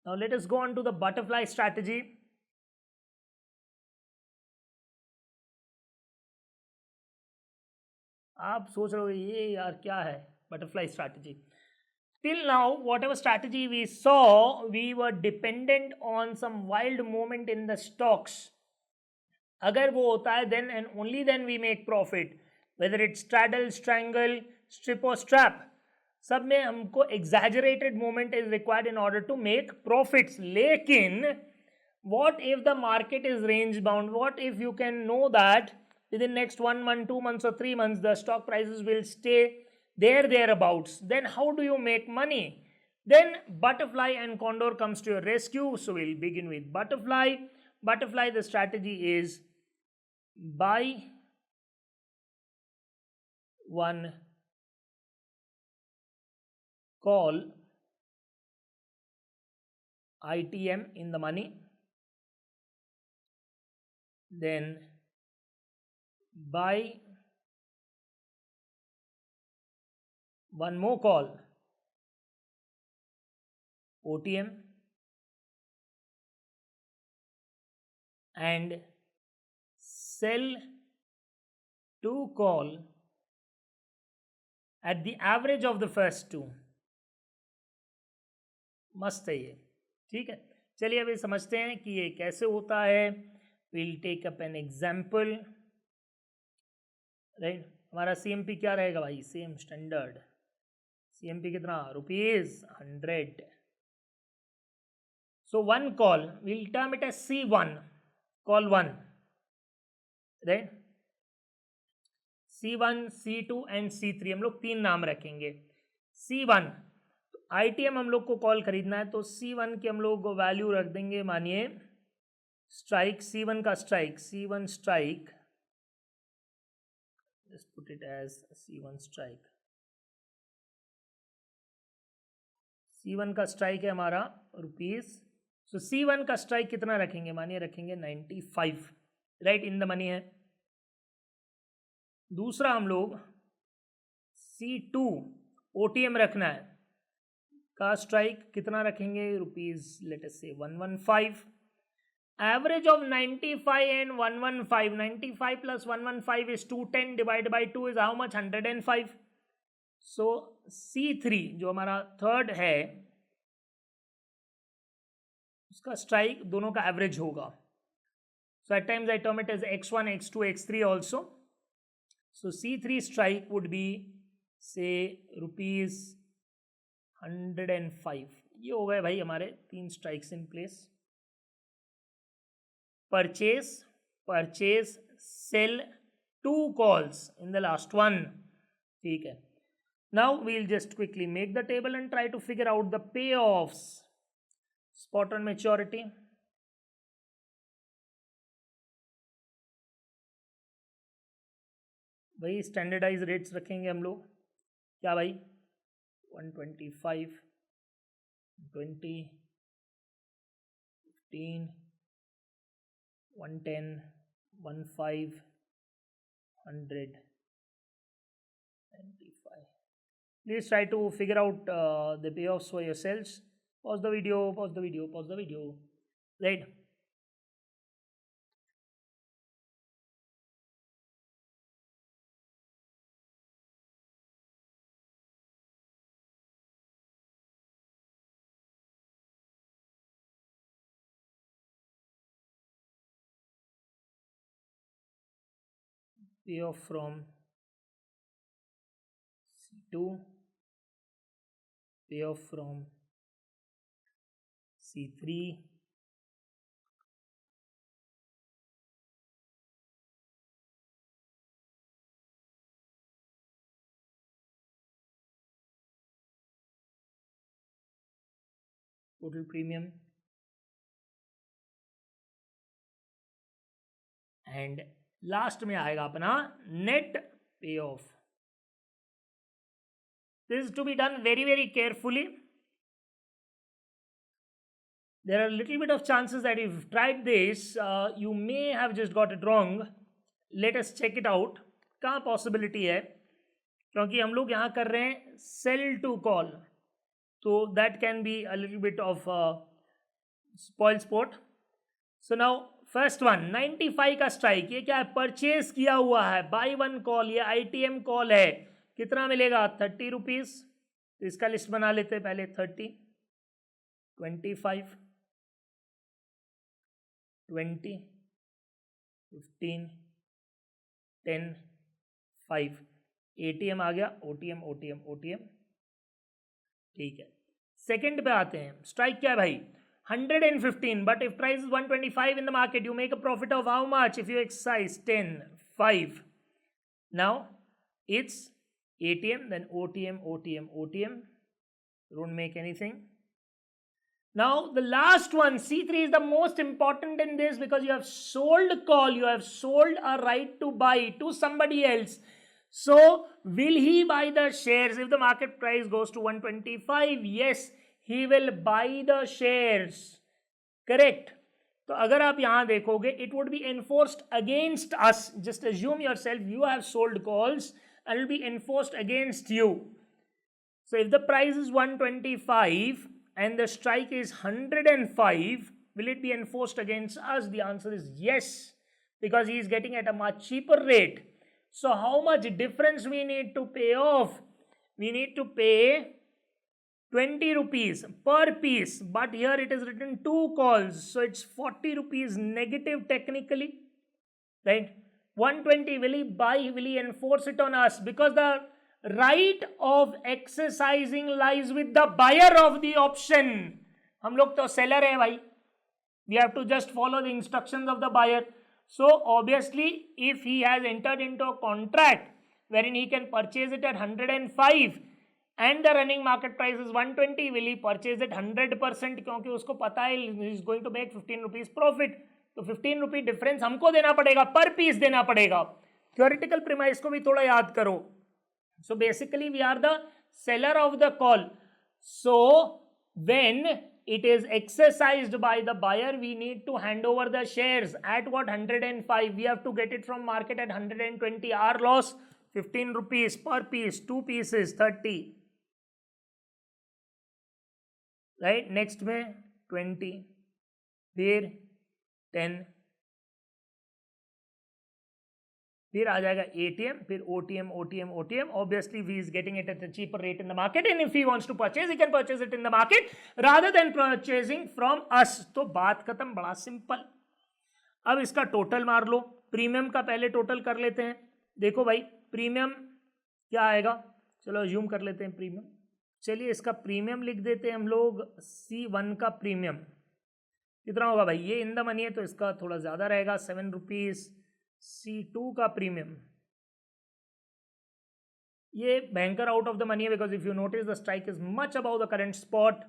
Now let us go on to the butterfly strategy. आप सोच रहे हो ये यार क्या है butterfly strategy. Till now, whatever strategy we saw, we were dependent on some wild movement in the stocks. अगर वो होता है then and only then we make profit. Whether it's straddle, strangle, strip or strap, सब में हमको exaggerated movement is required in order to make profits. लेकिन what if the market is range bound? What if you can know that within next 1 month, 2 months or 3 months the stock prices will stay thereabouts? Then how do you make money? Then butterfly and condor comes to your rescue. So we'll begin with butterfly. Butterfly, the strategy is buy one, call ITM in the money, then buy one more call OTM, and sell two call at the average of the first two. मस्त है ये, ठीक है. चलिए अभी समझते हैं कि ये कैसे होता है. Will take up an example. Right, हमारा CMP क्या रहेगा भाई? Same standard. CMP कितना? ₹100. So one call will term it as C1, call 1. Right, C1, C2 and C3 हम लोग 3 नाम रखेंगे. C1 ITM हम लोग को कॉल खरीदना है, तो C1 की हम लोग को वैल्यू रख देंगे, मानिए स्ट्राइक. C1 का strike, C1 strike, just put it as C1 strike. C1 का स्ट्राइक है हमारा ₹. सो C1 का स्ट्राइक कितना रखेंगे? मानिए रखेंगे 95. राइट, इन द मनी है. दूसरा हम लोग C2 OTM रखना है, का स्ट्राइक कितना रखेंगे? लेट अस से 115. Average of 95 and 115, 95 plus 115 is 210 divide by 2 is how much? 105. So C3 जो हमारा थर्ड है उसका स्ट्राइक दोनों का एवरेज होगा. So at times I term it as X1, X2, X3 also. So C3 strike would be say ₹105. ये हो गए भाई हमारे 3 strikes in place. Purchase, purchase, sell, 2 calls in the last one. ठीक है. Now we'll just quickly make the table and try to figure out the payoffs. Spot on maturity. भाई standardise rates रखेंगे हम लोग. क्या भाई? 125, 20, 15, 110, 15, 100, 95. Please try to figure out the payoffs for yourselves. Pause the video, pause the video, pause the video. Right. Payoff from C2, payoff from C3, total premium, and last में आएगा अपना net payoff. This is to be done very very carefully. There are a little bit of chances that if you've tried this, you may have just got it wrong. Let us check it out. कहाँ possibility है? क्योंकि हम लोग यहाँ कर रहे हैं cell to call, तो that can be a little bit of spoil sport. So now first one 95 का स्ट्राइक, ये क्या है, परचेज किया हुआ है, बाई वन कॉल, ये ITM कॉल है, कितना मिलेगा 30 रुपीज. तो इसका लिस्ट बना लेते हैं पहले. 30, 25, 20, 15, 10, 5. ATM आ गया, OTM OTM OTM. ठीक है, सेकंड पे आते हैं. स्ट्राइक क्या है भाई, 115, but if price is 125 in the market, you make a profit of how much if you exercise 10, 5. Now it's ATM, then OTM OTM OTM. Don't make anything. Now the last one, C3, is the most important in this because you have sold call, you have sold a right to buy to somebody else. So will he buy the shares if the market price goes to 125? Yes, he will buy the shares. Correct. तो अगर आप यहां देखोगे, it would be enforced against us. Just assume yourself you have sold calls and it will be enforced against you. So if the price is 125 and the strike is 105, will it be enforced against us? The answer is yes, because he is getting at a much cheaper rate. So how much difference we need to pay off? We need to pay 20 rupees per piece, but here it is written 2 calls, so it's 40 rupees negative technically, right? 120, will he buy, will he enforce it on us? Because the right of exercising lies with the buyer of the option. हम लोग तो seller है भाई, we have to just follow the instructions of the buyer. So obviously if he has entered into a contract wherein he can purchase it at 105 and the running market price is 120, will he purchase it 100%? क्योंकि उसको पता है he is going to make 15 rupees profit. तो 15 रुपी difference हमको देना पड़ेगा, पर piece देना पड़ेगा. थ्योरेटिकल प्रीमाइस को भी थोड़ा याद करो. So basically we are the seller of the call. So when it is exercised by the buyer, we need to hand over the shares at what, 105. We have to get it from market at 120. Our loss 15 rupees per piece, 2 pieces 30. Right, next में 20, फिर 10, फिर आ जाएगा ATM, फिर OTM OTM OTM. Obviously he is getting it at a cheaper rate in the market, and if he wants to purchase, he can purchase it in the market rather than purchasing from us. तो बात खत्म, बड़ा simple. अब इसका total मार लो. Premium का पहले total कर लेते हैं. देखो भाई, प्रीमियम क्या आएगा, चलो अज्यूम कर लेते हैं प्रीमियम. चलिए इसका प्रीमियम लिख देते हैं हम लोग. C1 का प्रीमियम कितना होगा भाई, ये इन द मनी है तो इसका थोड़ा ज़्यादा रहेगा, 7 रुपीज़. C2 का प्रीमियम, ये बैंकर आउट ऑफ द मनी है, because if you notice the strike is much about the current spot,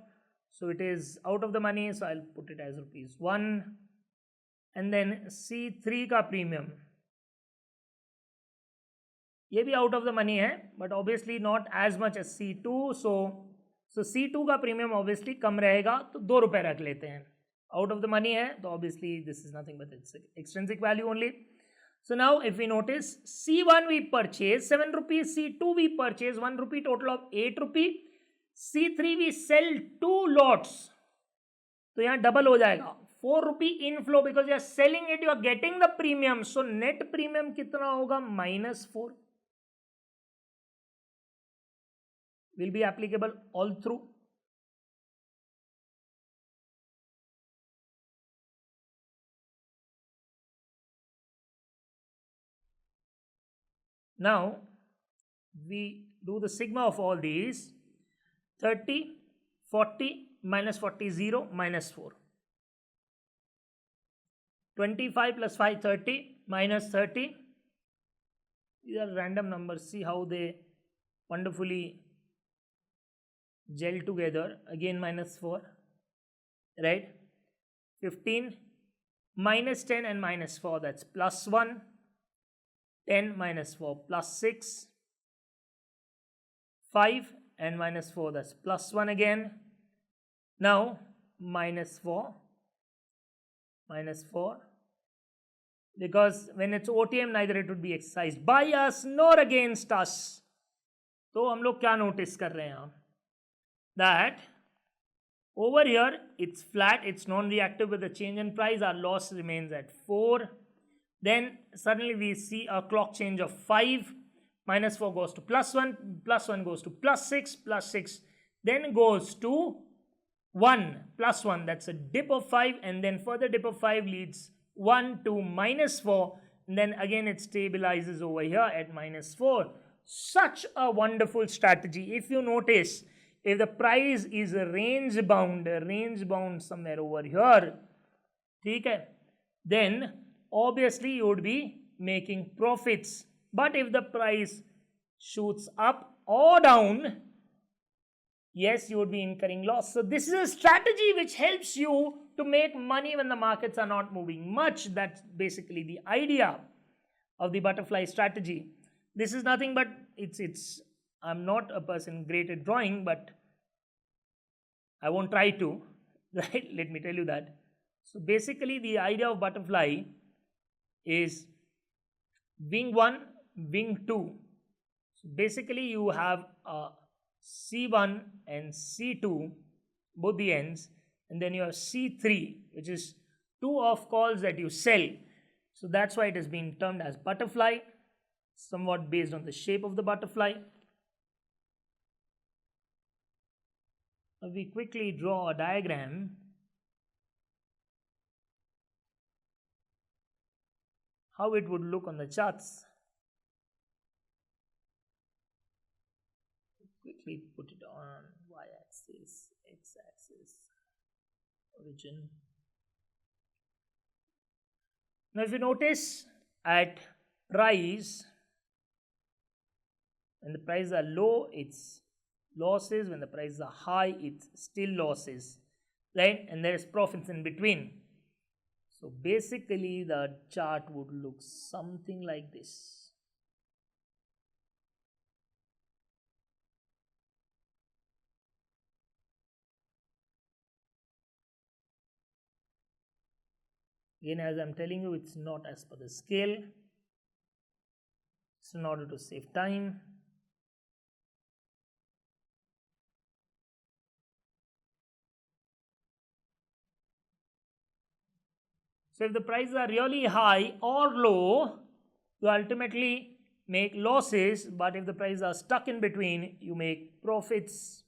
so it is out of the money. So I will put it as ₹1. And then C3 का premium, ये भी out of the money है, but obviously not as much as C2. So C2 का premium obviously कम रहेगा, तो ₹2 रख लेते हैं. आउट ऑफ द मनी है तो obviously this is nothing but it's extrinsic value only. So now if we notice, C1 we purchase 7 rupees, C2 we purchase 1 rupee, total of 8 rupee. C3 we sell 2 lots, तो यहाँ double हो जाएगा, 4 rupee inflow, because you are selling it, you are getting the premium. So net premium कितना होगा, -4. will be applicable all through. Now we do the sigma of all these. 30, 40, -40, 0, -4. 25 plus 5, 30, minus 30. These are random numbers. See how they wonderfully gel together. Again -4, right? 15, -10 and -4, that's +1. 10 minus 4 plus 6, 5 and -4, that's +1 again. Now -4, because when it's OTM neither it would be exercised by us nor against us. तो हम लोग क्या notice कर रहे हैं, that Over here, it's flat, it's non-reactive with the change in price. Our loss remains at 4. Then suddenly we see a clock change of 5. Minus 4 goes to plus 1. Plus 1 goes to plus 6. Plus 6 then goes to 1. Plus 1. That's a dip of 5. And then further dip of 5 leads 1 to minus 4. And then again it stabilizes over here at minus 4. Such a wonderful strategy. If you notice, if the price is range bound somewhere over here, okay, then obviously you would be making profits. But if the price shoots up or down, yes, you would be incurring loss. So this is a strategy which helps you to make money when the markets are not moving much. That's basically the idea of the butterfly strategy. This is nothing but I'm not a person great at drawing, but I won't try to, right? Let me tell you that. So basically the idea of butterfly is wing 1, wing 2. So basically you have C1 and C2, both the ends, and then you have C3, which is 2 off calls that you sell. So that's why it has been termed as butterfly, somewhat based on the shape of the butterfly. We quickly draw a diagram. How it would look on the charts. Quickly put it on y-axis, x-axis, origin. Now if you notice at price, when the prices are low, it's losses. When the prices are high, it's still losses, right? And there is profits in between. So basically the chart would look something like this. Again, as I'm telling you, it's not as per the scale. It's in order to save time. So if the prices are really high or low, you ultimately make losses, but if the prices are stuck in between, you make profits.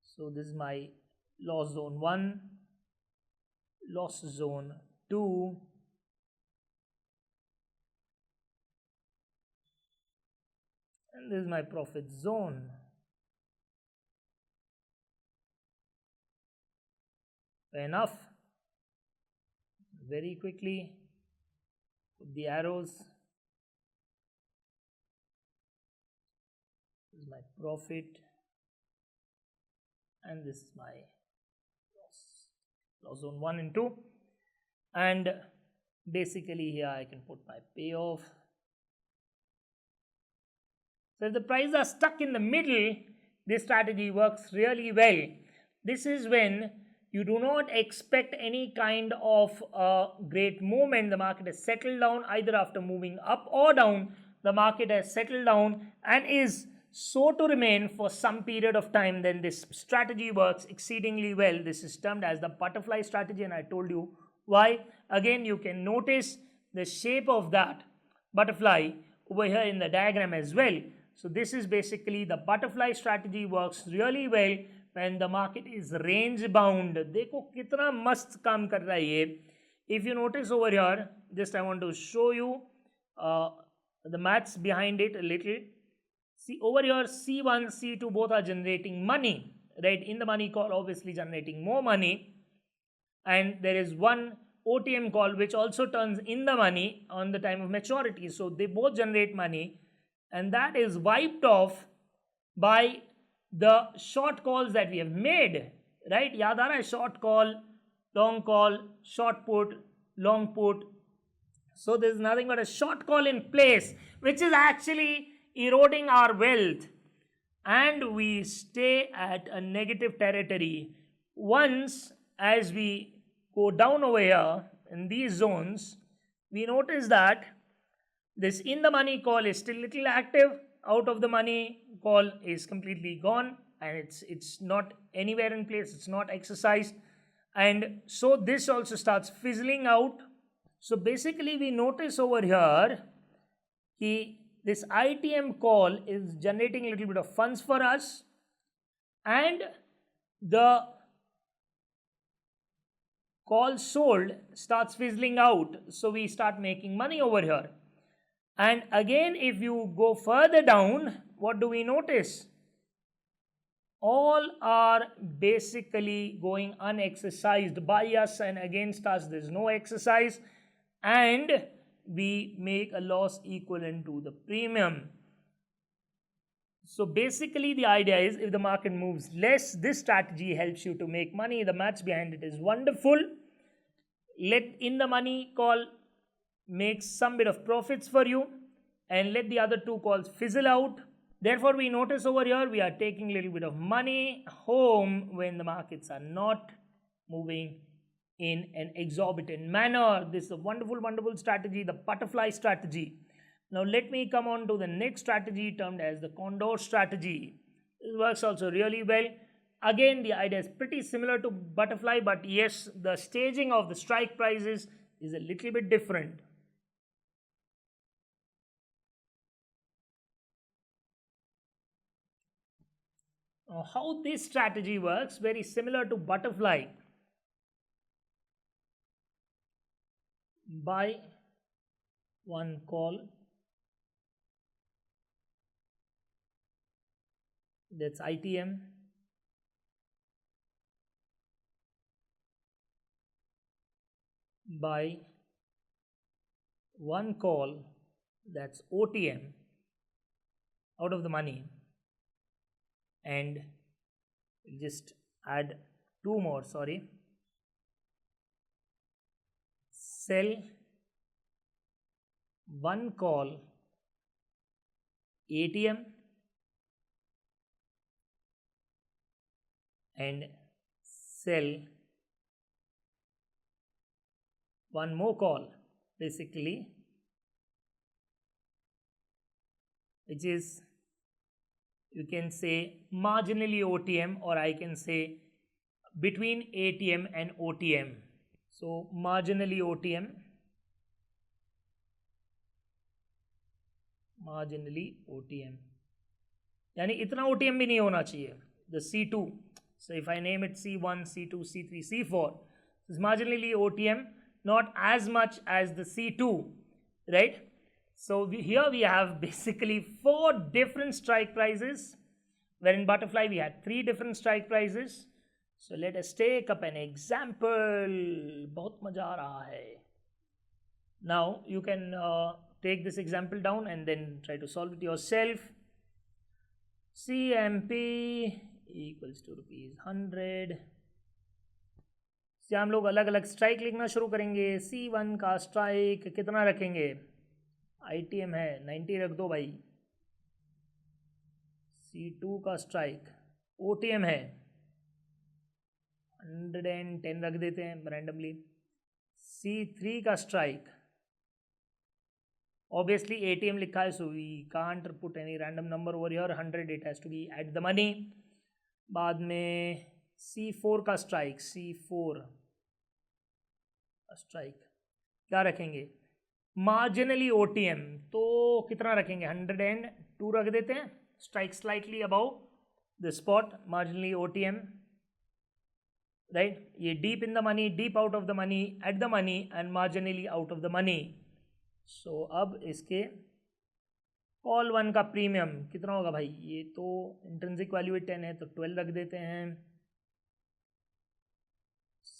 So this is my loss zone 1, loss zone 2, and this is my profit zone. Fair enough. Very quickly put the arrows. This is my profit, and this is my loss zone 1 and 2. And basically here I can put my payoff. So if the prices are stuck in the middle, this strategy works really well. This is when you do not expect any kind of great movement. The market has settled down either after moving up or down. The market has settled down and is so to remain for some period of time. Then this strategy works exceedingly well. This is termed as the butterfly strategy, and I told you why. Again, you can notice the shape of that butterfly over here in the diagram as well. So this is basically the butterfly strategy works really well when the market is range bound. देखो कितना मस्त काम कर रहा है ये. If you notice over here, just I want to show you the maths behind it a little. See over here, C1, C2 both are generating money, right? In the money call, obviously generating more money, and there is one OTM call which also turns in the money on the time of maturity. So they both generate money, and that is wiped off by the short calls that we have made, right? याद आ रहा है, short call, long call, short put, long put. So there is nothing but a short call in place, which is actually eroding our wealth, and we stay at a negative territory. Once as we go down over here in these zones, we notice that this in the money call is still little active, out of the money call is completely gone, and it's not anywhere in place, it's not exercised, and so this also starts fizzling out. So basically we notice over here this ITM call is generating a little bit of funds for us, and the call sold starts fizzling out, so we start making money over here. And again, if you go further down, what do we notice? All are basically going unexercised by us, and against us there's no exercise, and we make a loss equivalent to the premium. So basically the idea is, if the market moves less, this strategy helps you to make money. The maths behind it is wonderful. Let in the money call make some bit of profits for you, and let the other two calls fizzle out. Therefore we notice over here we are taking a little bit of money home when the markets are not moving in an exorbitant manner. This is a wonderful, wonderful strategy, the butterfly strategy. Now let me come on to the next strategy termed as the condor strategy. This works also really well. Again, the idea is pretty similar to butterfly, but yes, the staging of the strike prices is a little bit different. Now, how this strategy works, very similar to butterfly. Buy one call, that's ITM, buy one call, that's OTM, out of the money, and just add two more, sell one call ATM and sell one more call, basically, which is, you can say marginally OTM, or I can say between ATM and OTM. So marginally OTM, यानी इतना OTM भी नहीं होना चाहिए. The C2, so if I name it C1, C2, C3, C4, it's marginally OTM, not as much as the C2, right? So here we have basically 4 different strike prices, where in butterfly we had 3 different strike prices. So let us take up an example. बहुत मजा आ रहा है. Now you can take this example down and then try to solve it yourself. CMP equals to ₹100. से हम लोग अलग अलग strike लिखना शुरू करेंगे. C1 का स्ट्राइक कितना रखेंगे? ITM है 90 रख दो भाई. C2 का स्ट्राइक OTM है 110 रख देते हैं रैंडमली. C3 का स्ट्राइक obviously ATM लिखा है, so we can't put any random number over here. 100, it has to be at the money. बाद में C4 का स्ट्राइक, C4 का स्ट्राइक क्या रखेंगे? मार्जिनली OTM, तो कितना रखेंगे? 102 रख देते हैं. Strike slightly above the spot, marginally OTM, right. ये deep in the money, deep out of the money, at the money and marginally out of the money. So अब इसके कॉल 1 का प्रीमियम कितना होगा भाई? ये तो इंट्रिंसिक वैल्यू 10 है, तो 12 रख देते हैं.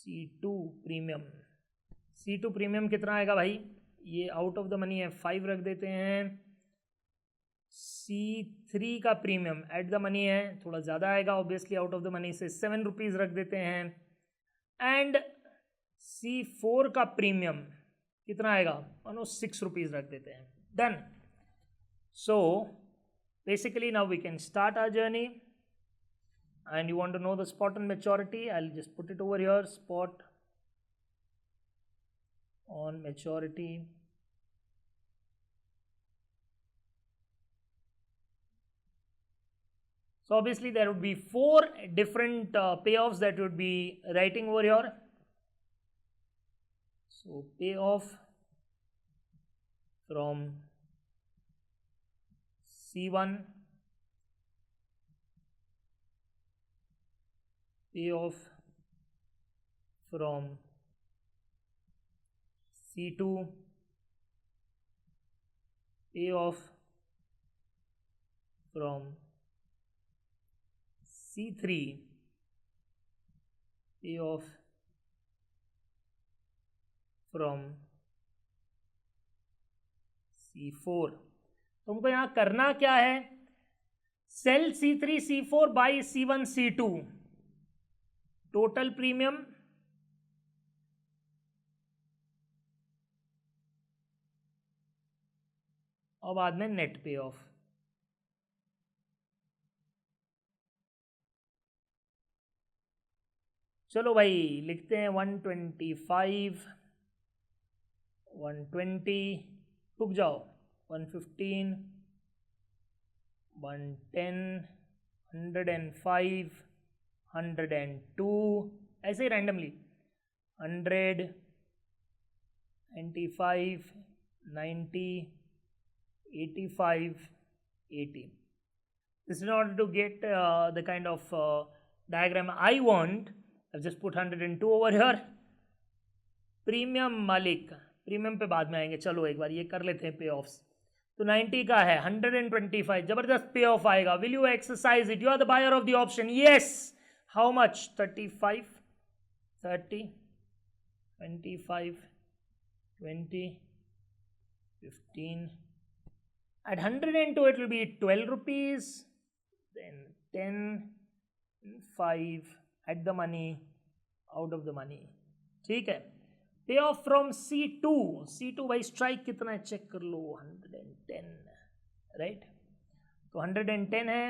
C2 प्रीमियम कितना आएगा भाई? ये आउट ऑफ द मनी है, 5 रख देते हैं. C3 का प्रीमियम एट द मनी है, थोड़ा ज़्यादा आएगा obviously, out of the money से 7 रुपीज़ रख देते हैं. एंड C4 का प्रीमियम कितना आएगा? 106 रुपीज़ रख देते हैं. Done. So basically now we can start our journey. And you want to know the spot on maturity, I'll just put it over here. Spot on maturity, So obviously there would be 4 different payoffs that would be writing over here. So payoff from C1, payoff from C2, payoff from C3, payoff from C4. तुमको यहां करना क्या है? Cell C3 C4 by C1 C2, total premium और बाद में net पे of. चलो भाई लिखते हैं 125, 120, रुक जाओ, 115, 110, 105, 102, ऐसे ही randomly 100, 95, 90, 85, 80. This is in order to get the kind of diagram I want. I've just put 102 over here. Premium मालिक, प्रीमियम पे बाद में आएंगे, चलो एक बार ये कर लेते हैं पे ऑफ्स. तो 90 का है, 125, जबरदस्त पे ऑफ आएगा. Will you exercise it? You are the buyer of the option. Yes. How much? 35, 30, 25, 20, 15. At 102 it will be 12 rupees, then 10, 5, at the money, out of the money. ठीक है. पे ऑफ फ्रॉम C2. C2 भाई strike कितना है check कर लो, 110, right. तो 110 है,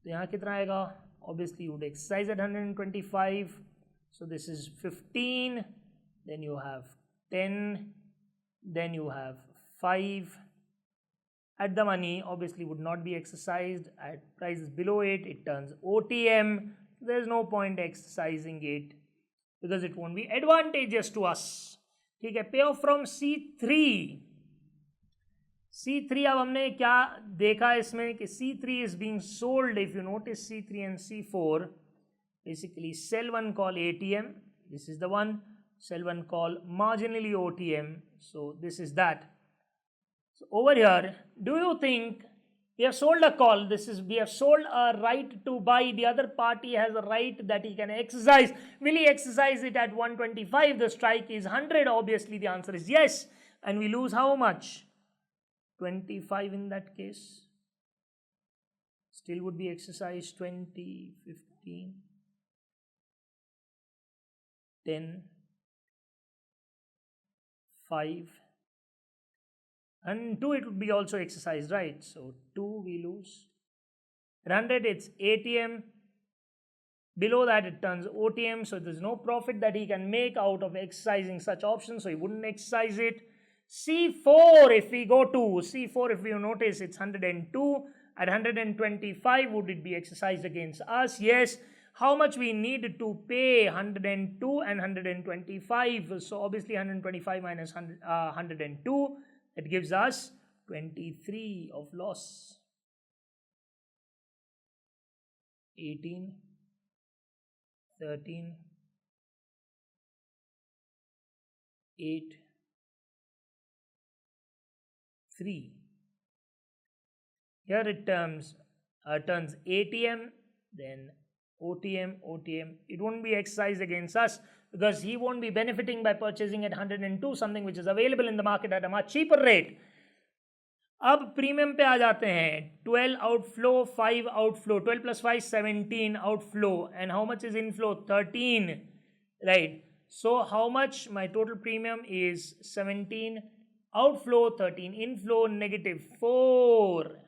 तो यहाँ कितना आएगा? Obviously would exercise at 125, so this is 15, then you have 10, then you have 5. At the money obviously would not be exercised. At prices below it turns OTM. There's no point exercising it because it won't be advantageous to us. ठीक है. पे of from C3. C3 अब हमने क्या देखा इसमें कि C3 is being sold. If you notice C3 and C4, basically sell one call ATM. This is the one. Sell one call marginally OTM. So this is that. So over here, do you think we have sold a call? We have sold a right to buy. The other party has a right that he can exercise. Will he exercise it at 125? The strike is 100. Obviously, the answer is yes. And we lose how much? 25 in that case. Still would be exercised 20, 15, 10, 5. And 2 it would be also exercised, right? So 2 we lose. 100 it's ATM. Below that it turns OTM. So there's no profit that he can make out of exercising such options. So he wouldn't exercise it. C4, if we go to C4, if you notice it's 102. At 125, would it be exercised against us? Yes. How much we need to pay? 102 and 125. So obviously 125 minus 102. It gives us 23 of loss. 18, 13, 8, 3. Here it turns ATM, then OTM, OTM. It won't be exercised against us because he won't be benefiting by purchasing at 102 something which is available in the market at a much cheaper rate. अब premium पे आ जाते हैं. 12 outflow, 5 outflow, 12 plus 5 17 outflow, and how much is inflow? 13, right? So how much? My total premium is 17, outflow 13, inflow -4.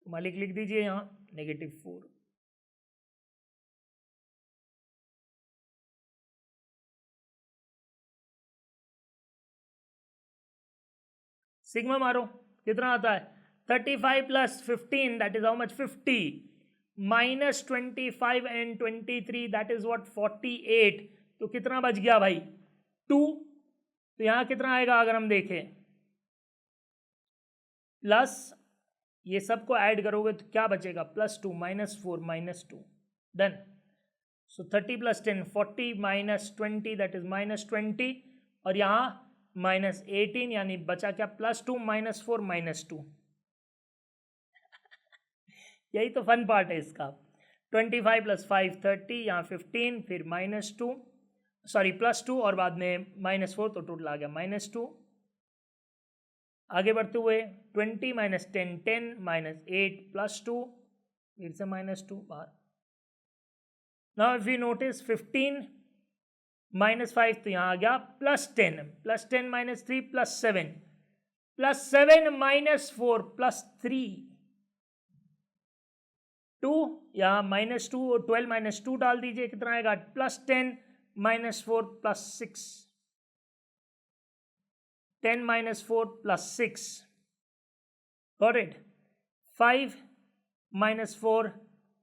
मालिक लिख दीजिए यहाँ -4. Sigma मारो, कितना आता है? 35 plus 15, that is how much? 50. Minus 25 and 23, that is what? 48. तो कितना बच गया भाई? 2. तो यहाँ कितना आएगा अगर हम देखें? प्लस ये सबको ऐड करोगे तो क्या बचेगा? +2 -4 -2. डन. So 30 + 10 40 - 20, that is -20. और यहाँ -18, यानी बचा क्या? +2 -4 -2. यही तो फन पार्ट है इसका. 25 + 5 30, यहाँ 15, फिर -2, सॉरी +2 और बाद में -4, तो टोटल आ गया -2. आगे बढ़ते हुए 20 - 10 10 -8 +2, फिर से -2 बाहर. नाउ इफ यू नोटिस 15 -5, तो यहाँ आ गया +10 +10 -3 +7 +7 -4 +3 2. यहाँ -2 और 12 -2 डाल दीजिए, कितना आएगा? +10 -4 +6 10 -4 +6. Got it? 5 -4,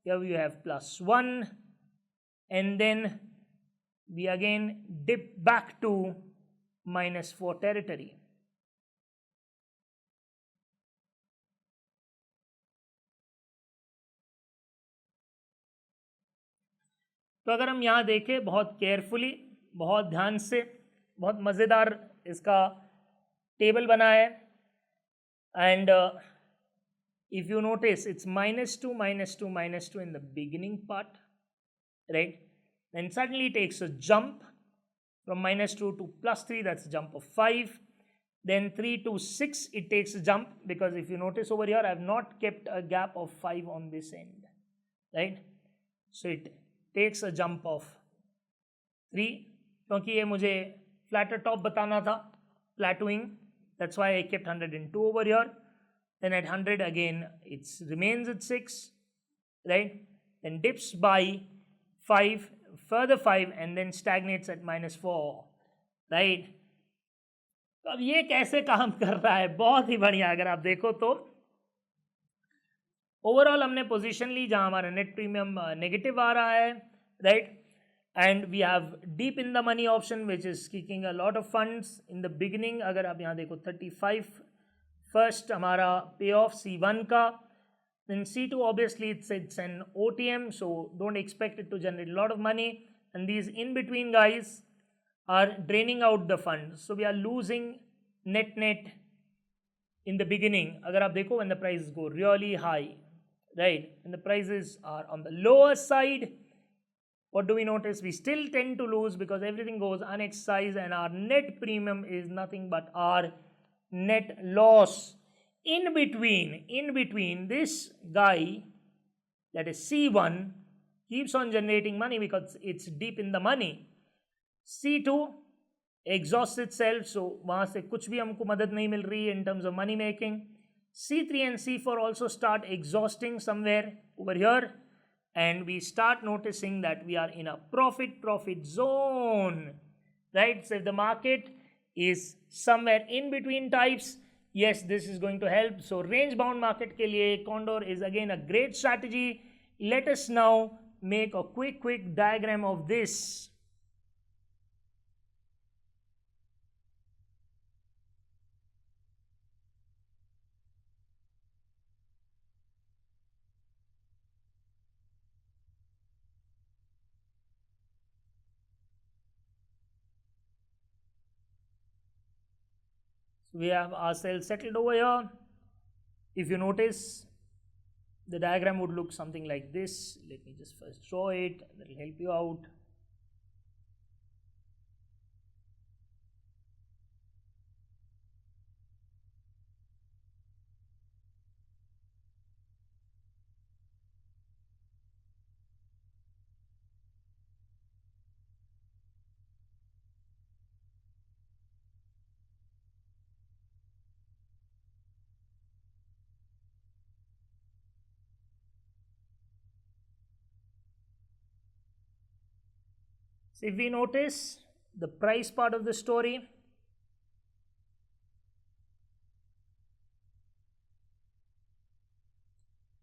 here you have +1, and then we again dip back to -4 territory. तो अगर हम यहाँ देखें बहुत केयरफुली, बहुत ध्यान से, बहुत मज़ेदार इसका टेबल बना है. And if you notice it's -2 -2 -2 in the beginning part, right? Then suddenly takes a jump from -2 to +3, that's a jump of 5. Then 3 to 6, it takes a jump, because if you notice over here I have not kept a gap of 5 on this end, right? So it takes a jump of 3, क्योंकि ये मुझे flatter top बताना था, plateauing, that's why I kept 102 over here. Then at 100 again it remains at 6, right? Then dips by 5, further 5, and then stagnates at -4, right? तो अब ये कैसे काम कर रहा है? बहुत ही बढ़िया. अगर आप देखो तो ओवरऑल हमने पोजीशन ली जहां हमारा नेट प्रीमियम नेगेटिव आ रहा है, right? And we have deep in the money option which is kicking a lot of funds in the beginning. अगर आप यहाँ देखो 35 फर्स्ट हमारा पे ऑफ C1 का, then C2 obviously it's an OTM, so don't expect it to generate a lot of money, and these in between guys are draining out the fund, so we are losing net in the beginning. अगर आप देखो when the prices go really high, right, when the prices are on the lower side, what do we notice? We still tend to lose because everything goes unexercised and our net premium is nothing but our net loss. In between this guy, that is C1, keeps on generating money because it's deep in the money. C2 exhausts itself, so वहाँ से कुछ भी हमको मदद नहीं मिल रही in terms of money making. C3 and C4 also start exhausting somewhere over here, and we start noticing that we are in a profit zone, right? So if the market is somewhere in between types, yes, this is going to help. So range bound market के लिए Condor is again a great strategy. Let us now make a quick diagram of this. We have ourselves settled over here. If you notice, the diagram would look something like this. Let me just first draw it, that will help you out. So if we notice the price part of the story,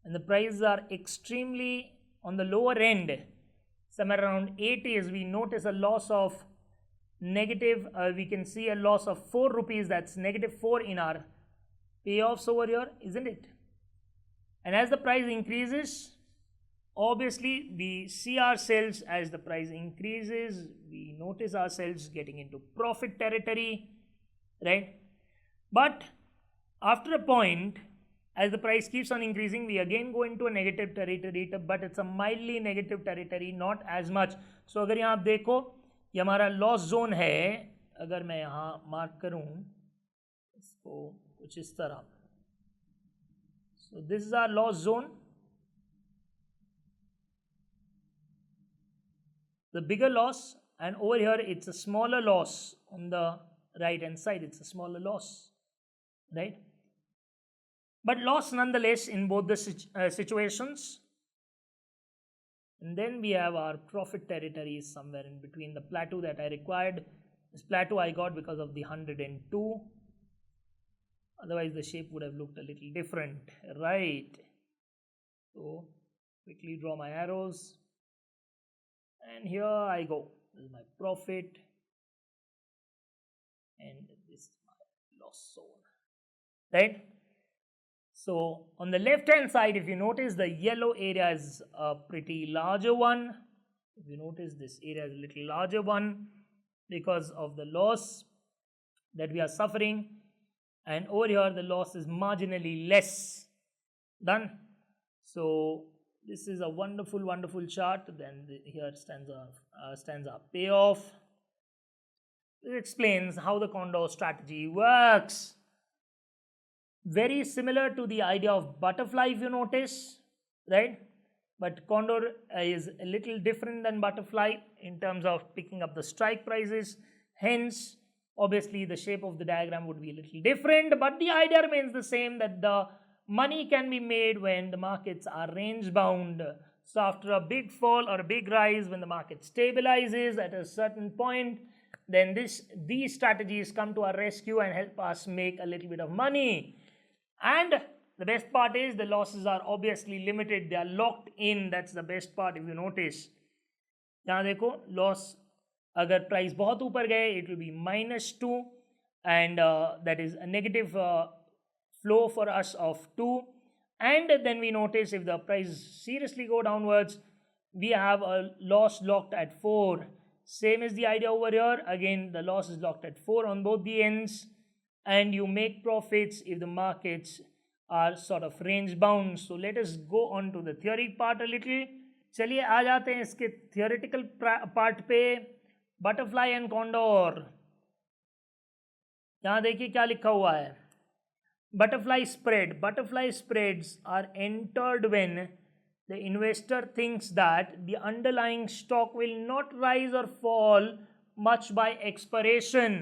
and the prices are extremely on the lower end, somewhere around 80s, we notice a loss of negative, we can see a loss of 4 rupees, that's negative 4 in our payoffs over here, isn't it? And as the price increases, obviously we see ourselves, as the price increases, we notice ourselves getting into profit territory, right? But after a point, as the price keeps on increasing, we again go into a negative territory, but it's a mildly negative territory, not as much. So अगर यहाँ आप देखो, ये हमारा loss zone है, अगर मैं यहाँ मार्क करूँ इसको कुछ इस तरह, so this is our loss zone. The bigger loss, and over here it's a smaller loss on the right hand side, it's a smaller loss, right? But loss nonetheless in both the situations. And then we have our profit territories somewhere in between, the plateau that I required. This plateau I got because of the 102. Otherwise the shape would have looked a little different, right? So quickly draw my arrows. And here I go. This is my profit. And this is my loss zone, right? So on the left hand side, if you notice, the yellow area is a pretty larger one. If you notice, this area is a little larger one because of the loss that we are suffering. And over here, the loss is marginally less. Done. So this is a wonderful, wonderful chart. Then here stands our payoff. It explains how the Condor strategy works. Very similar to the idea of butterfly, if you notice, right? But Condor is a little different than butterfly in terms of picking up the strike prices. Hence, obviously, the shape of the diagram would be a little different, but the idea remains the same, that the money can be made when the markets are range bound. So after a big fall or a big rise, when the market stabilizes at a certain point, then these strategies come to our rescue and help us make a little bit of money. And the best part is the losses are obviously limited. They are locked in. That's the best part, if you notice. यहाँ देखो, loss अगर price बहुत ऊपर गए, it will be -2, and that is a negative flow for us of 2. And then we notice if the price seriously go downwards, we have a loss locked at 4. Same is the idea over here. Again, the loss is locked at 4 on both the ends. And you make profits if the markets are sort of range bound. So let us go on to the theory part a little. चलिए आ जाते हैं इसके theoretical part पे. Butterfly and Condor. यहाँ देखिए क्या लिखा हुआ है. Butterfly spread. Butterfly spreads are entered when the investor thinks that the underlying stock will not rise or fall much by expiration.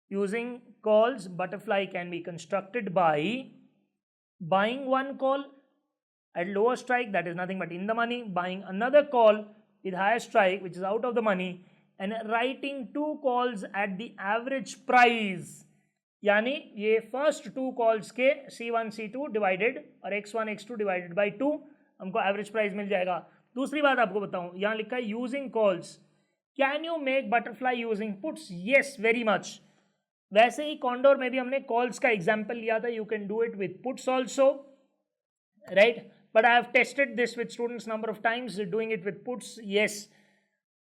Using calls, butterfly can be constructed by buying one call at lower strike, that is nothing but in the money, buying another call with higher strike, which is out of the money, and writing 2 calls at the average price. यानी ये first 2 calls के C1 C2 divided और X1 X2 divided by 2 हमको average price मिल जाएगा. दूसरी बात आपको बताऊं, यहाँ लिखा है using calls. Can you make butterfly using puts? Yes, very much. वैसे ही कॉन्डोर में भी हमने कॉल्स का एग्जाम्पल लिया था. You can do it with puts also, right? But I have tested this with students number of times. Doing it with puts, yes,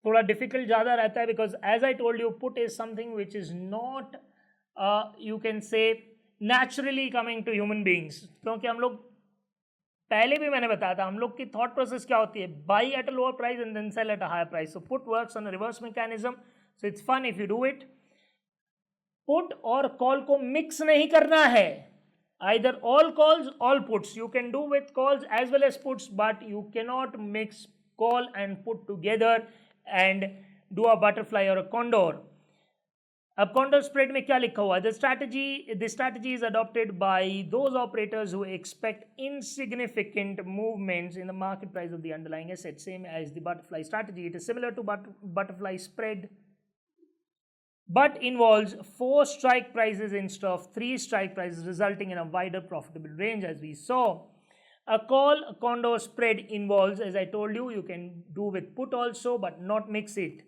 थोड़ा difficult ज़्यादा रहता है, because as I told you, put is something which is not you can say naturally coming to human beings. क्योंकि हम लोग पहले भी मैंने बताया था, हम लोग की थॉट प्रोसेस क्या होती है, buy at a lower price and then sell at a higher price. So put works on reverse mechanism. So it's fun if you do it. Put और कॉल को मिक्स नहीं करना है. either all calls, all puts. You can do with calls as well as puts, but you cannot mix call and put together and do a butterfly or a condor. अब condor spread में क्या लिखा हुआ है? This strategy is adopted by those operators who expect insignificant movements in the market price of the underlying asset, same as the butterfly strategy. It is similar to butterfly spread, but involves 4 strike prices instead of 3 strike prices, resulting in a wider profitable range, as we saw. A call condor spread involves, as I told you, you can do with put also, but not mix it.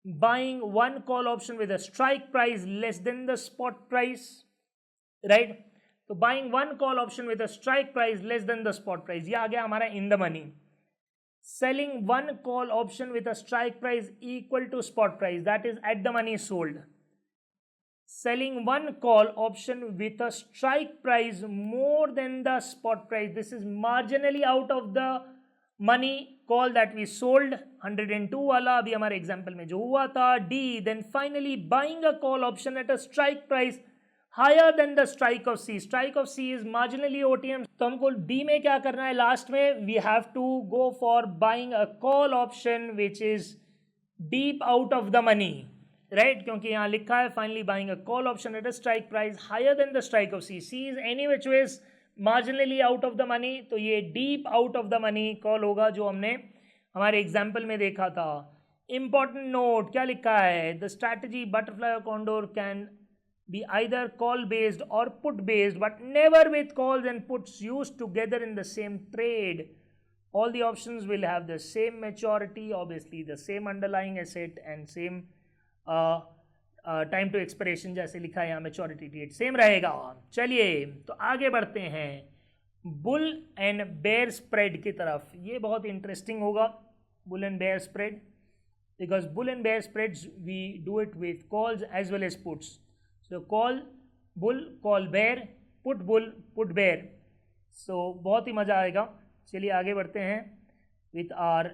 Buying one call option with a strike price less than the spot price, right? So buying one call option with a strike price less than the spot price, ये आ गया हमारा in the money. Selling one call option with a strike price equal to spot price, that is at the money sold. Selling one call option with a strike price more than the spot price, this is marginally out of the money call that we sold. 102 वाला अभी हमारे example में जो हुआ था. D, then finally buying a call option at a strike price higher than the strike of C. Strike of C is marginally OTM. तो हमको D में क्या करना है लास्ट में? We have to go for buying a call option which is deep out of the money, right? क्योंकि यहाँ लिखा है finally buying a call option at a strike price higher than the strike of C. C is any which ways marginally out of the money, तो ये deep out of the money call होगा जो हमने हमारे example में देखा था. Important note, क्या लिखा है? The strategy butterfly or condor can be either call based or put based, but never with calls and puts used together in the same trade. All the options will have the same maturity, obviously the same underlying asset and same time to expiration जैसे लिखा है यहाँ maturity date same रहेगा. चलिए तो आगे बढ़ते हैं बुल एंड बेयर स्प्रेड की तरफ. ये बहुत इंटरेस्टिंग होगा, bull and bear spread, because bull and bear spreads we do it with calls as well as puts. So call bull, call bear, put bull, put bear. So बहुत ही मज़ा आएगा. चलिए आगे बढ़ते हैं with our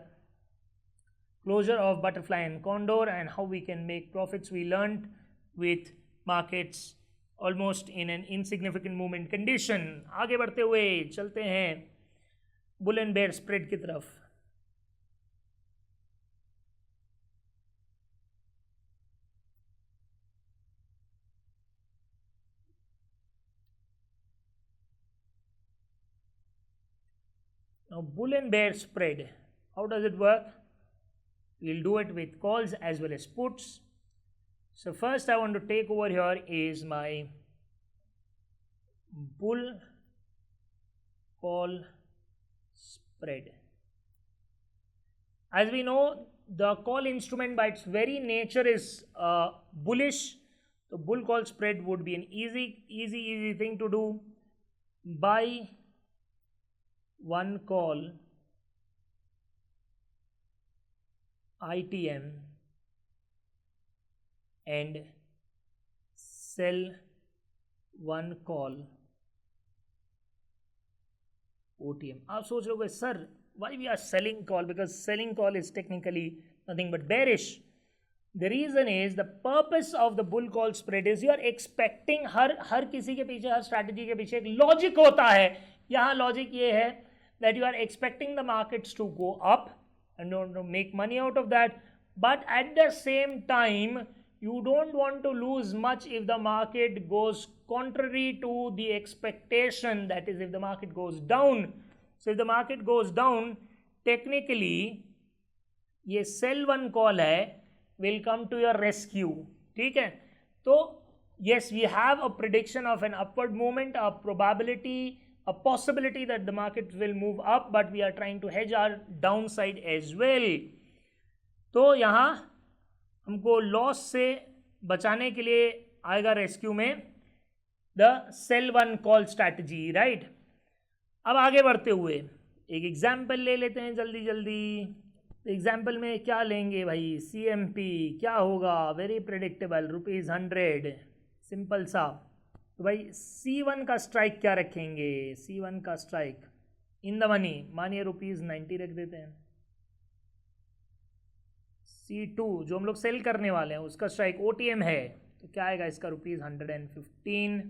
closure of butterfly and condor and how we can make profits. We learned with markets almost in an insignificant movement condition. आगे बढ़ते हुए चलते हैं बुल एंड बेयर स्प्रेड की तरफ. Now bull and bear spread, how does it work? We'll do it with calls as well as puts. So first I want to take over here is my bull call spread. As we know, the call instrument by its very nature is bullish. So bull call spread would be an easy thing to do. Buy one call ITM and sell one call OTM. आप सोच रहे हो sir why we are selling call? Because selling call is technically nothing but bearish. The reason is the purpose of the bull call spread is you are expecting हर किसी के पीछे, हर strategy के पीछे एक logic होता है. यहाँ logic ये है that you are expecting the markets to go up and you want to make money out of that, but at the same time you don't want to lose much if the market goes contrary to the expectation, that is if the market goes down. So if the market goes down, technically ये sell one call है will come to your rescue. ठीक है, तो yes, we have a prediction of an upward movement, a probability, a possibility that the market will move up, but we are trying to hedge our downside as well. तो यहाँ हमको loss से बचाने के लिए आएगा रेस्क्यू में the sell one call strategy, right. अब आगे बढ़ते हुए एक एग्जाम्पल ले लेते हैं जल्दी जल्दी. एग्जाम्पल में क्या लेंगे भाई? CMP क्या होगा? वेरी प्रेडिक्टेबल, ₹100, सिंपल सा. तो भाई C1 का स्ट्राइक क्या रखेंगे? C1 का स्ट्राइक इन द मनी मानिए ₹90 रख देते हैं. C2 जो हम लोग सेल करने वाले हैं उसका स्ट्राइक OTM है, तो क्या आएगा इसका? ₹115.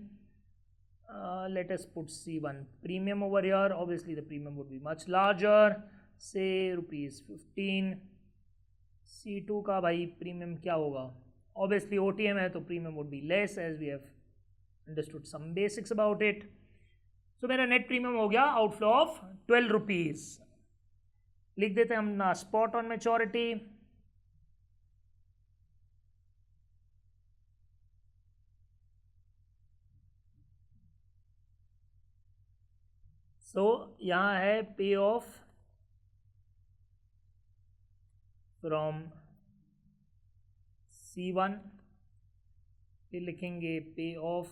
Let us put C1 premium over here. Obviously the premium would be much larger, say ₹15. C2 का भाई प्रीमियम क्या होगा? Obviously OTM है तो premium would be less as we have understood some basics about it. So मेरा net premium हो गया outflow of ₹12. लिख देते हैं हम ना स्पॉट ऑन मैच्योरिटी. सो यहाँ है पे ऑफ फ्रॉम C1, फिर लिखेंगे पे of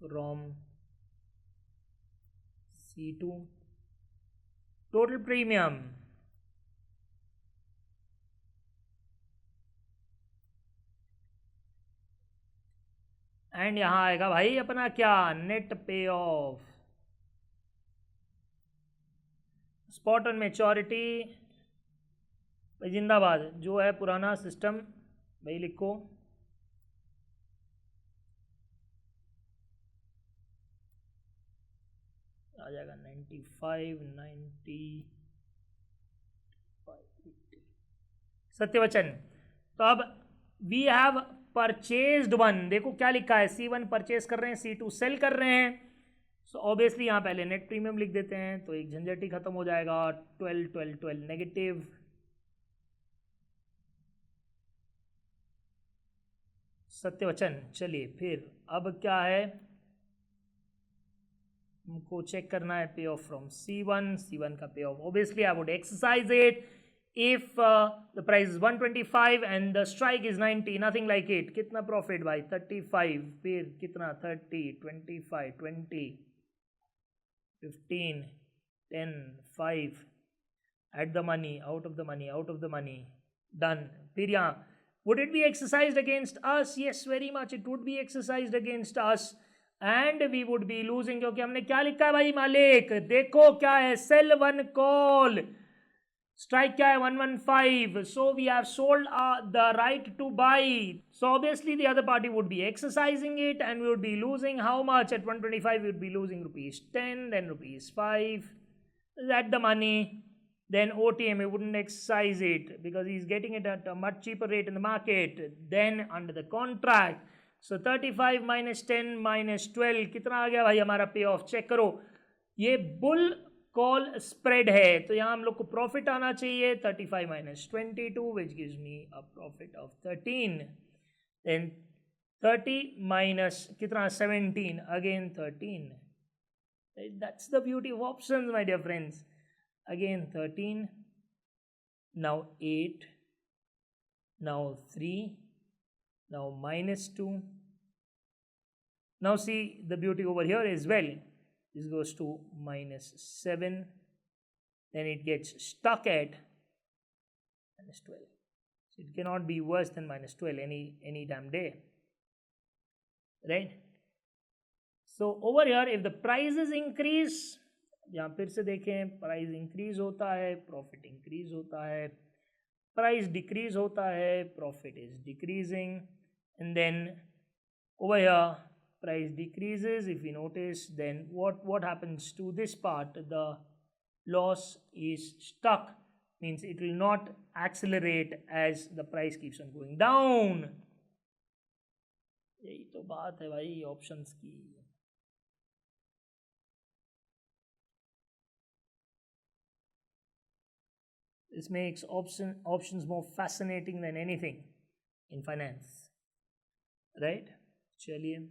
from C2, total premium and यहाँ आएगा भाई अपना क्या, नेट पे ऑफ। स्पॉट ऑन मैच्योरिटी भाई जिंदाबाद, जो है पुराना सिस्टम भाई लिखो। आ जाएगा 95, 90, सत्यवचन। तो अब वी हैव परचेज्ड वन, देखो क्या लिखा है, C1 परचेज कर रहे हैं, C2 सेल कर रहे हैं। सो ऑब्वियसली यहाँ पहले नेट प्रीमियम लिख देते हैं, तो एक झंझट ही खत्म हो जाएगा। 12, 12, 12 नेगेटिव, सत्यवचन। चलिए फिर अब क्या है, हमको चेक करना है पे ऑफ फ्रॉम C1 का पे of. Obviously I would exercise it if the price is 125 and the strike is 90, nothing like it। कितना प्रॉफिट भाई, 35, फिर कितना 30, 25, 20, 15, 10, 5, at the money, out of the money, out of the money, done। फिर यहाँ would it be exercised against us? Yes, very much it would be exercised against us and we would be losing, क्योंकि हमने क्या लिखा है भाई मालिक, देखो क्या है, sell one call, strike क्या है 115, so we have sold the right to buy, so obviously the other party would be exercising it and we would be losing how much, at 125 we would be losing ₹10, then ₹5, at the money. Then OTM, we wouldn't exercise it because he's getting it at a much cheaper rate in the market than under the contract. So 35 minus 10 minus 12 कितना आ गया भाई हमारा पे of, check करो, ये bull call spread है, तो यहाँ हम लोग को प्रॉफिट आना चाहिए 35 minus 22 which gives me a profit of 13, then 30 minus कितना 17, again 13। That's the beauty of options my dear friends। Again 13, now 8, now 3, now minus 2, now see the beauty over here as well, this goes to minus 7, then it gets stuck at minus 12, so it cannot be worse than minus 12 any damn day, right? So over here if the prices increase, यहाँ फिर से देखें, price increase होता है profit increase होता है, price decrease होता है profit is decreasing, and then over here price decreases, if you notice, then what happens to this part, the loss is stuck, means it will not accelerate as the price keeps on going down। यही तो बात है भाई options की। This makes options more fascinating than anything in finance, right? चलिए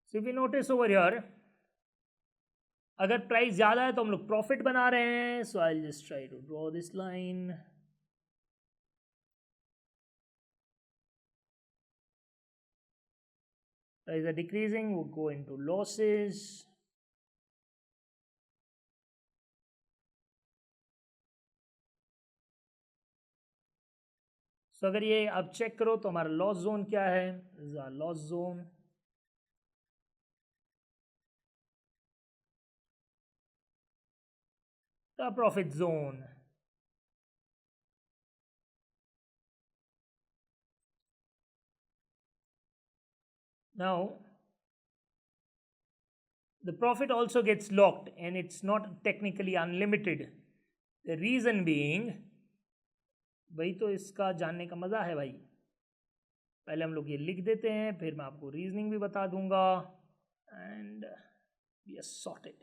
so if you notice over here, अगर price ज़्यादा है तो हम लोग प्रॉफिट बना रहे हैं, so I just try to draw this line. Prices are decreasing, we'll go into losses। So अगर ये आप चेक करो तो हमारा लॉस जोन क्या है, लॉस जोन का profit zone. Now the profit also gets locked and it's not technically unlimited, the reason being, वही तो इसका जानने का मज़ा है भाई, पहले हम लोग ये लिख देते हैं फिर मैं आपको रीजनिंग भी बता दूंगा। and we are sorted.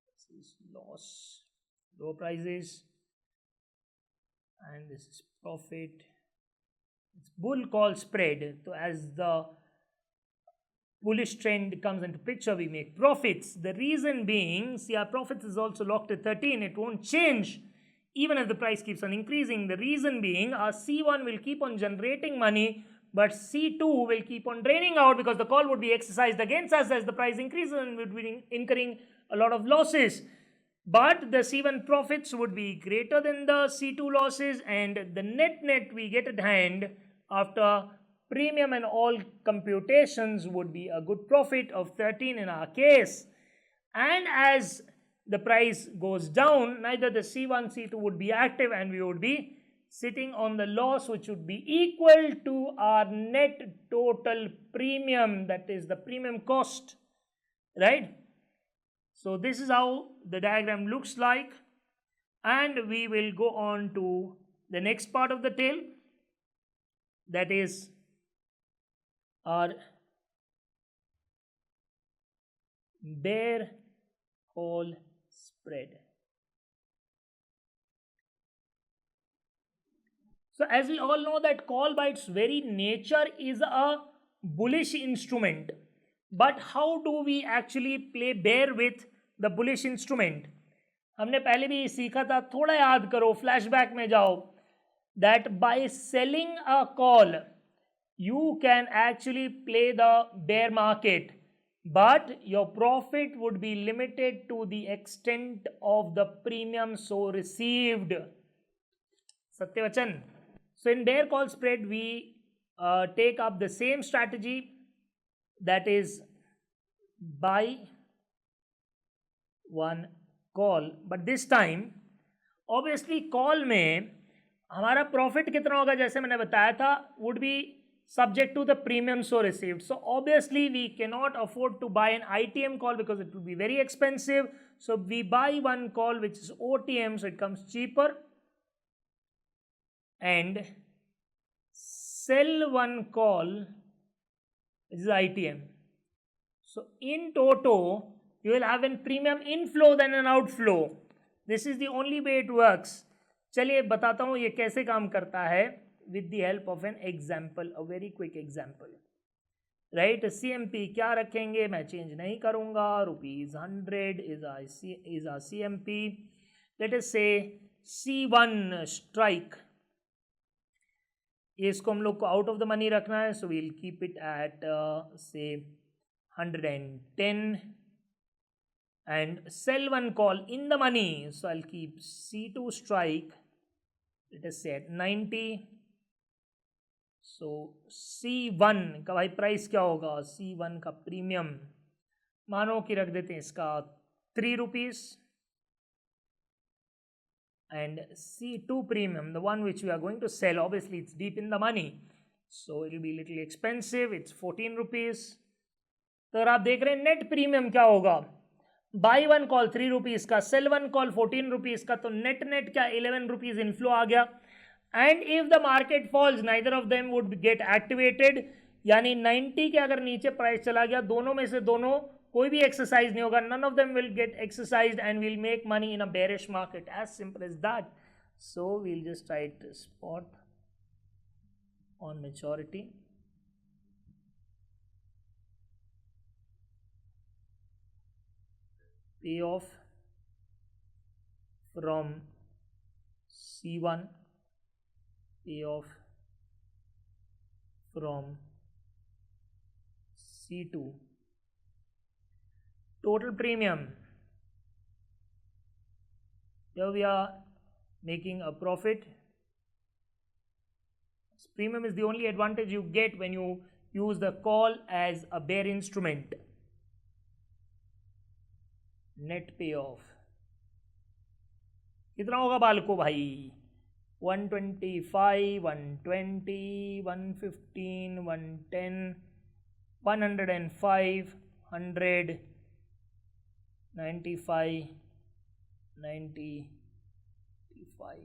This is loss, low prices, and this is profit. It's bull call spread. So as the bullish trend comes into picture, we make profits. The reason being, see, our profits is also locked at 13. It won't change even if the price keeps on increasing. The reason being, our C1 will keep on generating money, but C2 will keep on draining out because the call would be exercised against us as the price increases and we would be incurring a lot of losses. But the C1 profits would be greater than the C2 losses, and the net we get at hand after premium and all computations would be a good profit of 13 in our case. And as the price goes down, neither the C1, C2 would be active and we would be sitting on the loss, which would be equal to our net total premium, that is the premium cost, right? So this is how the diagram looks like, and we will go on to the next part of the tale, that is our bear call spread. So as we all know that call by its very nature is a bullish instrument, but how do we actually play bear with the bullish instrument? हमने पहले भी सीखा था, थोड़ा याद करो, flashback में जाओ, that by selling a call you can actually play the bear market, but your profit would be limited to the extent of the premium so received. Satyavachan. So in bear call spread we take up the same strategy, that is buy one call, but this time obviously call में हमारा profit कितना होगा, जैसे मैंने बताया था, would be subject to the premium so received. So obviously we cannot afford to buy an ITM call because it will be very expensive. So we buy one call which is OTM, so it comes cheaper, and sell one call which is ITM. So in toto you will have a premium inflow than an outflow. This is the only way it works. चलिए बताता हूँ ये कैसे काम करता है with the help of an example, a very quick example. Right, CMP क्या रखेंगे, मैं चेंज नहीं करूँगा, ₹100 is our CMP. Let us say C1 strike, इसको हम लोग को out of the money रखना है, so we'll keep it at say 110, and sell one call in the money, so I'll keep C2 strike, let us say at 90. So C1 का भाई price क्या होगा, C1 का प्रीमियम मानो कि रख देते हैं इसका ₹3, and C2 premium, the one which we are going to sell, obviously it's deep in the money, so it will be little expensive, it's ₹14. तो अगर आप देख रहे हैं नेट प्रीमियम क्या होगा, बाई वन कॉल ₹3 का, सेल वन कॉल ₹14 का, तो नेट नेट क्या ₹11 इनफ्लो आ गया. And if the market falls neither of them would get activated, यानी 90 के अगर नीचे प्राइस चला गया, दोनों में से दोनों कोई भी एक्सरसाइज नहीं होगा, none of them will get exercised and will make money in a bearish market, as simple as that. So we'll just write spot on maturity. Payoff from C1, payoff from C2. Total premium, here we are making a profit. Premium is the only advantage you get when you use the call as a bear instrument. Net पे of कितना होगा बालको भाई, 125, 120, 115, 110, 105, 100, 95, 95.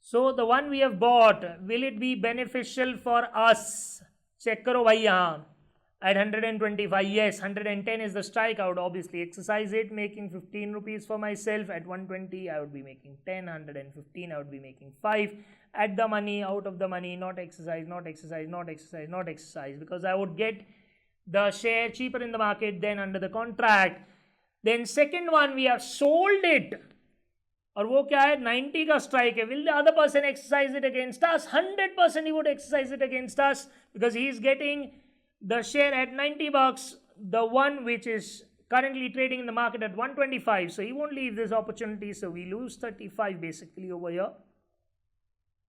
So the one we have bought, will it be beneficial for us? Check करो भाई यहाँ, at 125. Yes, 110 is the strike. I would obviously exercise it, making 15 rupees for myself. At 120 I would be making 10. 115 I would be making 5. At the money, out of the money, not exercise, not exercise, not exercise, not exercise, because I would get the share cheaper in the market than under the contract. Then second one, we have sold it, और वो क्या है, 90 का strike है. Will the other person exercise it against us? 100% he would exercise it against us, because he is getting the share at 90 bucks, the one which is currently trading in the market at 125. So he won't leave this opportunity. So we lose 35 basically over here,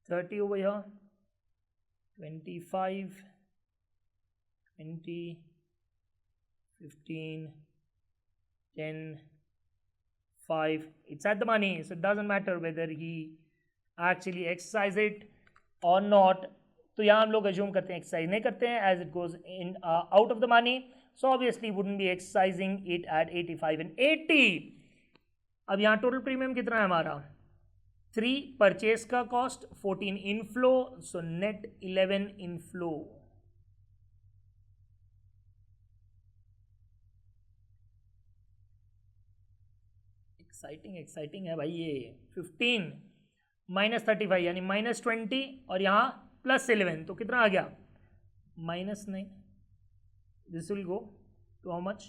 30 over here, 25, 20, 15, 10, 5. It's at the money, so it doesn't matter whether he actually exercise it or not. तो यहाँ हम लोग assume करते हैं exercise नहीं करते हैं, as it goes in out of the money, so obviously wouldn't be exercising it at 85 and 80. अब यहाँ total premium कितना है हमारा, 3 purchase का cost, 14 inflow, so net 11 inflow. Exciting है भाई ये. 15 माइनस 35 यानी माइनस 20, और यहाँ प्लस 11, तो कितना आ गया, -9. This will go to how much,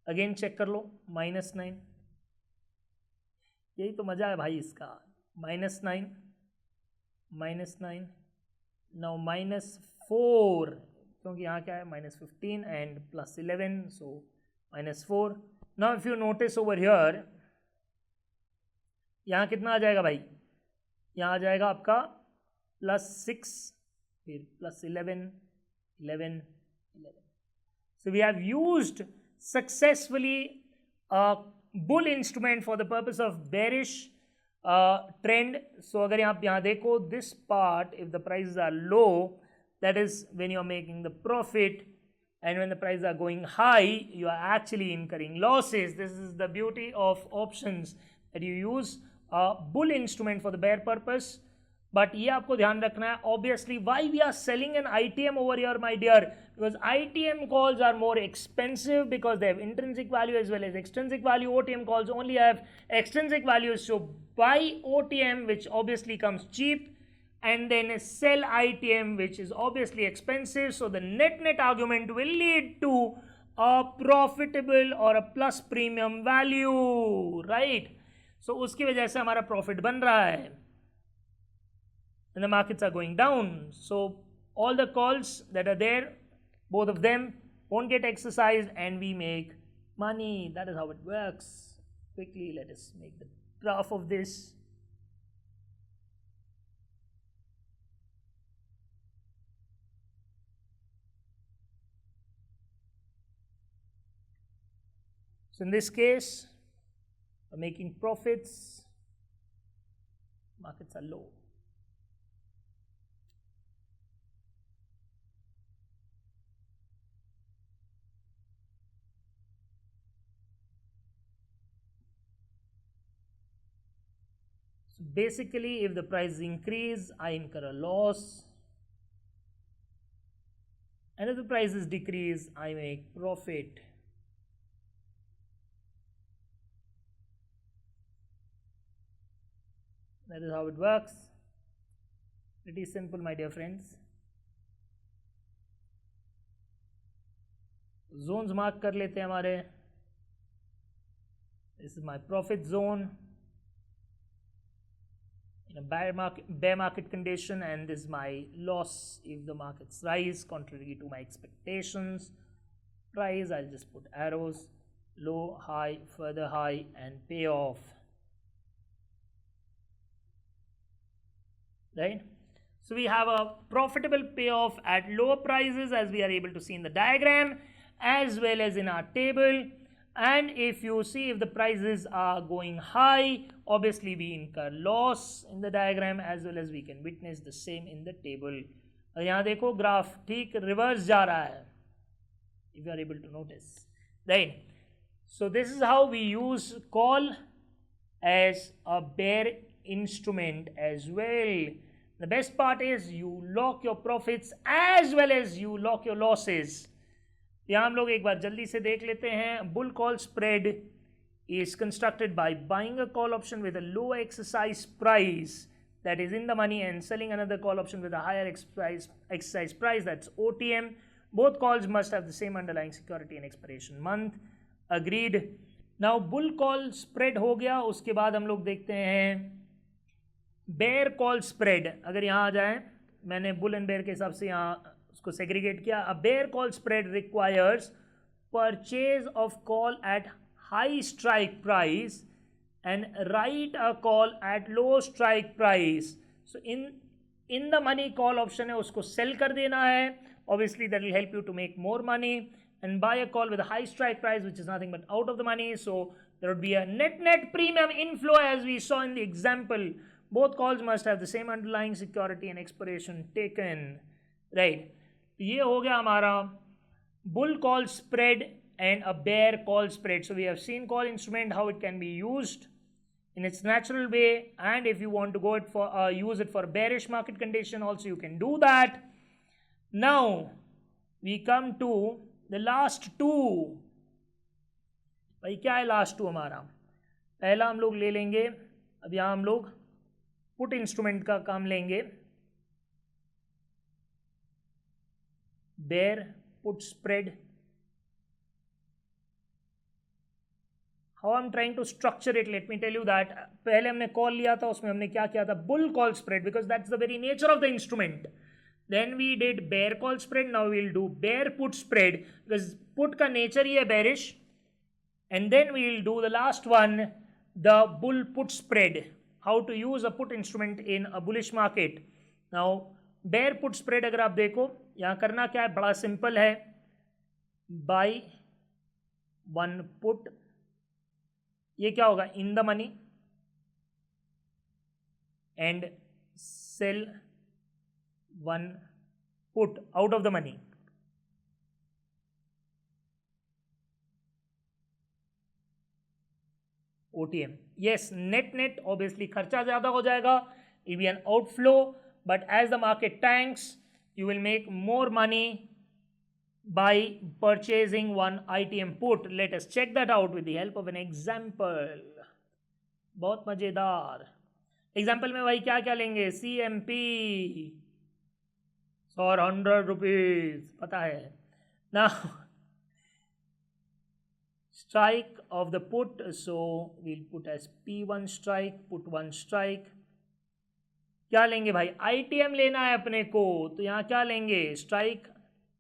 again check कर लो, -9. यही तो मज़ा है भाई इसका. -9, नाउ -4, क्योंकि यहाँ क्या है, -15 and +11, so -4. Now if you notice over here, यहाँ कितना आ जाएगा भाई, यहाँ आ जाएगा आपका +6, फिर +11, 11. So we have used successfully a bull instrument for the purpose of bearish trend. So अगर आप यहाँ देखो, this part, if the prices are low, that is when you are making the profit, and when the prices are going high, you are actually incurring losses. This is the beauty of options, that you use a bull instrument for the bear purpose. But ये आपको ध्यान रखना है. Obviously, why we are selling an ITM over here, my dear? Because ITM calls are more expensive, because they have intrinsic value as well as extrinsic value. OTM calls only have extrinsic values. So buy OTM, which obviously comes cheap, and then sell ITM, which is obviously expensive. So the net argument will lead to a profitable or a plus premium value, right? So उसकी वजह से हमारा profit बन रहा है, and the markets are going down. So all the calls that are there, both of them won't get exercised, and we make money. That is how it works. Quickly, let us make the graph of this. So in this case, we're making profits, markets are low. So basically, if the prices increase, I incur a loss, and if the prices decrease, I make profit. That is how it works. Pretty simple, my dear friends. Zones mark कर लेते हैं हमारे. This is my profit zone in a bear market condition, and this is my loss if the markets rise contrary to my expectations. Price, I'll just put arrows, low, high, further high, and payoff. Right? So we have a profitable payoff at lower prices, as we are able to see in the diagram as well as in our table. And if you see, if the prices are going high, obviously we incur loss in the diagram, as well as we can witness the same in the table. और यहाँ देखो graph ठीक reverse जा रहा है, if you are able to notice, right? So this is how we use call as a bear instrument as well. The best part is you lock your profits as well as you lock your losses. यहाँ हम लोग एक बार जल्दी से देख लेते हैं. Bull call spread is constructed by buying a call option with a low exercise price, that is in the money, and selling another call option with a higher exercise price, that's OTM. Both calls must have the same underlying security and expiration month. Agreed. Now bull call spread हो गया. उसके बाद हम लोग देखते हैं bear call spread. अगर यहाँ आ जाए, मैंने bull and bear के हिसाब से यहाँ उसको segregate किया. A bear call spread requires purchase of call at high strike price and write a call at low strike price. So in the money call option है उसको sell कर देना है. Obviously that will help you to make more money, and buy a call with a high strike price which is nothing but out of the money. So there would be a net premium inflow as we saw in the example. Both calls must have the same underlying security and expiration taken. Right. ये हो गया हमारा bull call spread and a bear call spread. So we have seen call instrument, how it can be used in its natural way, and if you want to go it for use it for bearish market condition also you can do that. Now we come to the last two. भाई क्या है last two हमारा? पहला हम लोग ले लेंगे, अब यहाँ हम लोग पुट इंस्ट्रूमेंट का काम लेंगे. Bear put spread. How I'm trying to structure it, let me tell you that. पहले हमने कॉल लिया था, उसमें हमने क्या किया था? Bull call spread, because that's the very nature of the instrument. Then we did bear call spread. Now we'll do bear put spread because put का nature ही है bearish. And then we'll do the last one, the bull put spread. How to use a put instrument in a bullish market. Now bear put spread अगर आप देखो, यहाँ करना क्या है? बड़ा सिंपल है. Buy one put, ये क्या होगा? In the money, and sell one put out of the money. OTM. yes, net obviously खर्चा ज्यादा हो जाएगा, it will be an outflow, but as the market tanks you will make more money by purchasing one ITM put. Let us check that out with the help of an example. बहुत मजेदार example में भाई क्या क्या लेंगे? CMP for 100 rupees, पता है. Now strike of the put, so we'll put as P1 strike, put 1 strike. क्या लेंगे भाई? ITM लेना है अपने को, तो यहाँ क्या लेंगे? स्ट्राइक